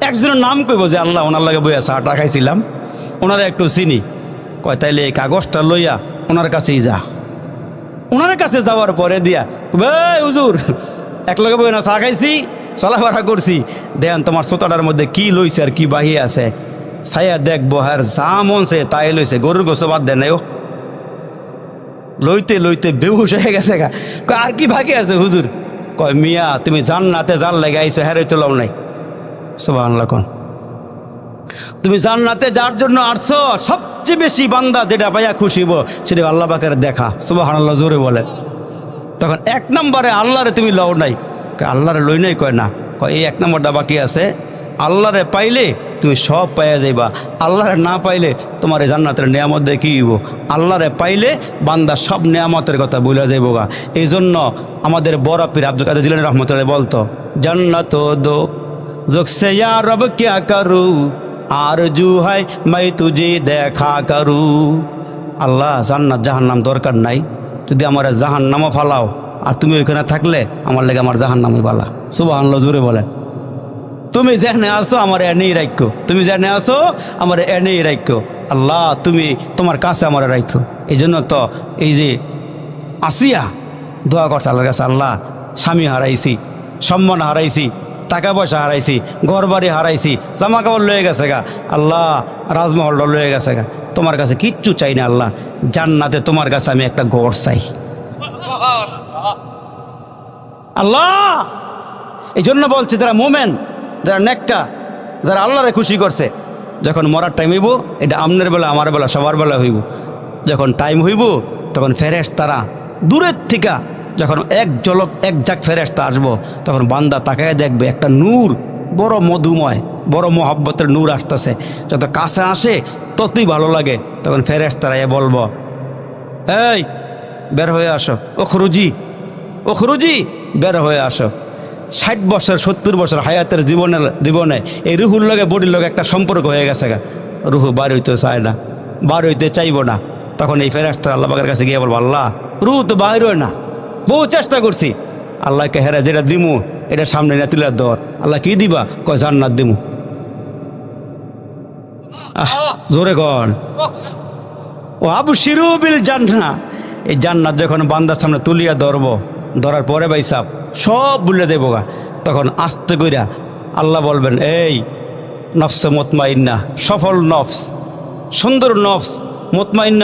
একজনের নাম কইব যে আল্লাহ ওনার লাগে বইয়া চাটা খাইছিলাম, ওনারা একটু চিনি। কয় তাইলে এই কাগজটা লইয়া ওনার কাছেই যা। ওনার কাছে যাওয়ার পরে দিয়া ভাই হুজুর এক লগে বই না চা খাইছি, চলাফেরা করছি, দেন তোমার সোতাটার মধ্যে কি লইছে আর কি বাহিয়ে আছে, ছায়া দেখবো আর যা মনছে তাই লইছে, গরুর গোস্ত বাদ দেন ও। লইতে লইতে বেহুশ হয়ে গেছে গা। কয় আর কি বাকি আছে হুজুর? কয় মিয়া তুমি জান্নাতে যার লেগে আইছো হ্যারে তো লও নাই। সুবহানাল্লাহ। কোন তুমি জান্নাতে যার জন্য আসছো, সবচেয়ে বেশি বান্দা যেটা পাইয়া খুশিব সেটা আল্লাহ পাকের দেখা। সুবহানাল্লাহ জোরে বলে। তখন এক নম্বরে আল্লাহরে তুমি লও নাই। আল্লাহরে লই নাই? কয় না। কয় এই এক নম্বরটা বাকি আছে। আল্লাহরে পাইলে তুমি সব পাইয়া যাইবা, আল্লাহরে না পাইলে তোমার এই জান্নাতের নিয়ামত দিয়ে কী হইব? আল্লাহরে পাইলে বান্দা সব নিয়ামতের কথা ভুলে যাইব গা। এই জন্য আমাদের বড় পীর আব্দুল কাদের জিলানী রহমতুল্লাহ বলতো, জান্নাত দো জোকসে ইয়া রব ক্যা করু, আরজু হয় মাই তুঝে দেখা করু। আল্লাহ জান্নাত জাহান্নাম দরকার নাই, যদি আমার জাহান্নামও ফালাও আর তুমি ওইখানে থাকলে আমার লেগে আমার জাহান্নামই বালা। সুবহানাল্লাহ জোরে বলে। তুমি যেখানে আসো আমার এনেই রাখো, তুমি যেখানে আসো আমার এনেই রাখো। আল্লাহ তুমি তোমার কাছে আমার রাখো। এই জন্য তো এই যে আসিয়া দোয়া করছে আল্লাহর কাছে, আল্লাহ স্বামী হারাইছি, সম্মান হারাইছি, টাকা পয়সা হারাইছি, ঘর বাড়ি হারাইছি, জামা কাপড় লয়ে গেছে গা, আল্লাহ রাজমহলটা লয়ে গেছে গা, তোমার কাছে কিচ্ছু চাই না আল্লাহ, জান্নাতে তোমার কাছে আমি একটা ঘর চাই আল্লাহ। এই জন্য বলছে যারা মোমেন, যারা নেককা, যারা আল্লাহরে খুশি করছে, যখন মরার টাইম হইব, এটা আমনের বেলা আমার বেলা সবার বেলা হইব, যখন টাইম হইব তখন ফেরেশতারা দূরের থেকে যখন এক ঝলক এক ঝাঁক ফেরেশতা আসবো, তখন বান্দা তাকায় দেখবে একটা নূর, বড় মধুময়, বড় মহব্বতের নূর আসতেছে। যত কাছে আসে ততই ভালো লাগে। তখন ফেরেশতারা এ বলবো, এই বের হয়ে আসো, ও খরুজি বের হয়ে আসো। 60 বছর 70 বছর হায়াতের জীবনে এই রুহুর লগে বডির লগে একটা সম্পর্ক হয়ে গেছে গা, রুহু বার হইতে চায় না, বার হইতে চাইব না। তখন এই ফেরেশতা আল্লাহ পাকের কাছে গিয়ে বলবো, আল্লাহ রুহু তো বাইর হয় না, বহু চেষ্টা করছি, আল্লাহকে হেরা যেটা দিমু এটা সামনে না তুলে দর। আল্লাহ কি দিবা? কয় জান্নাত দিমু। জোরে কন ও আবশিরু বিল জান্নাহ। এই জান্নাত যখন বান্দার সামনে তুলিয়া ধরার পরে ভাই সাহেব সব ভুলে দেবো গা। তখন আস্তে কইরা আল্লাহ বলবেন, এই নফসে মুতমাইন্না, সফল নফস, সুন্দর নফস, মুতমাইন্না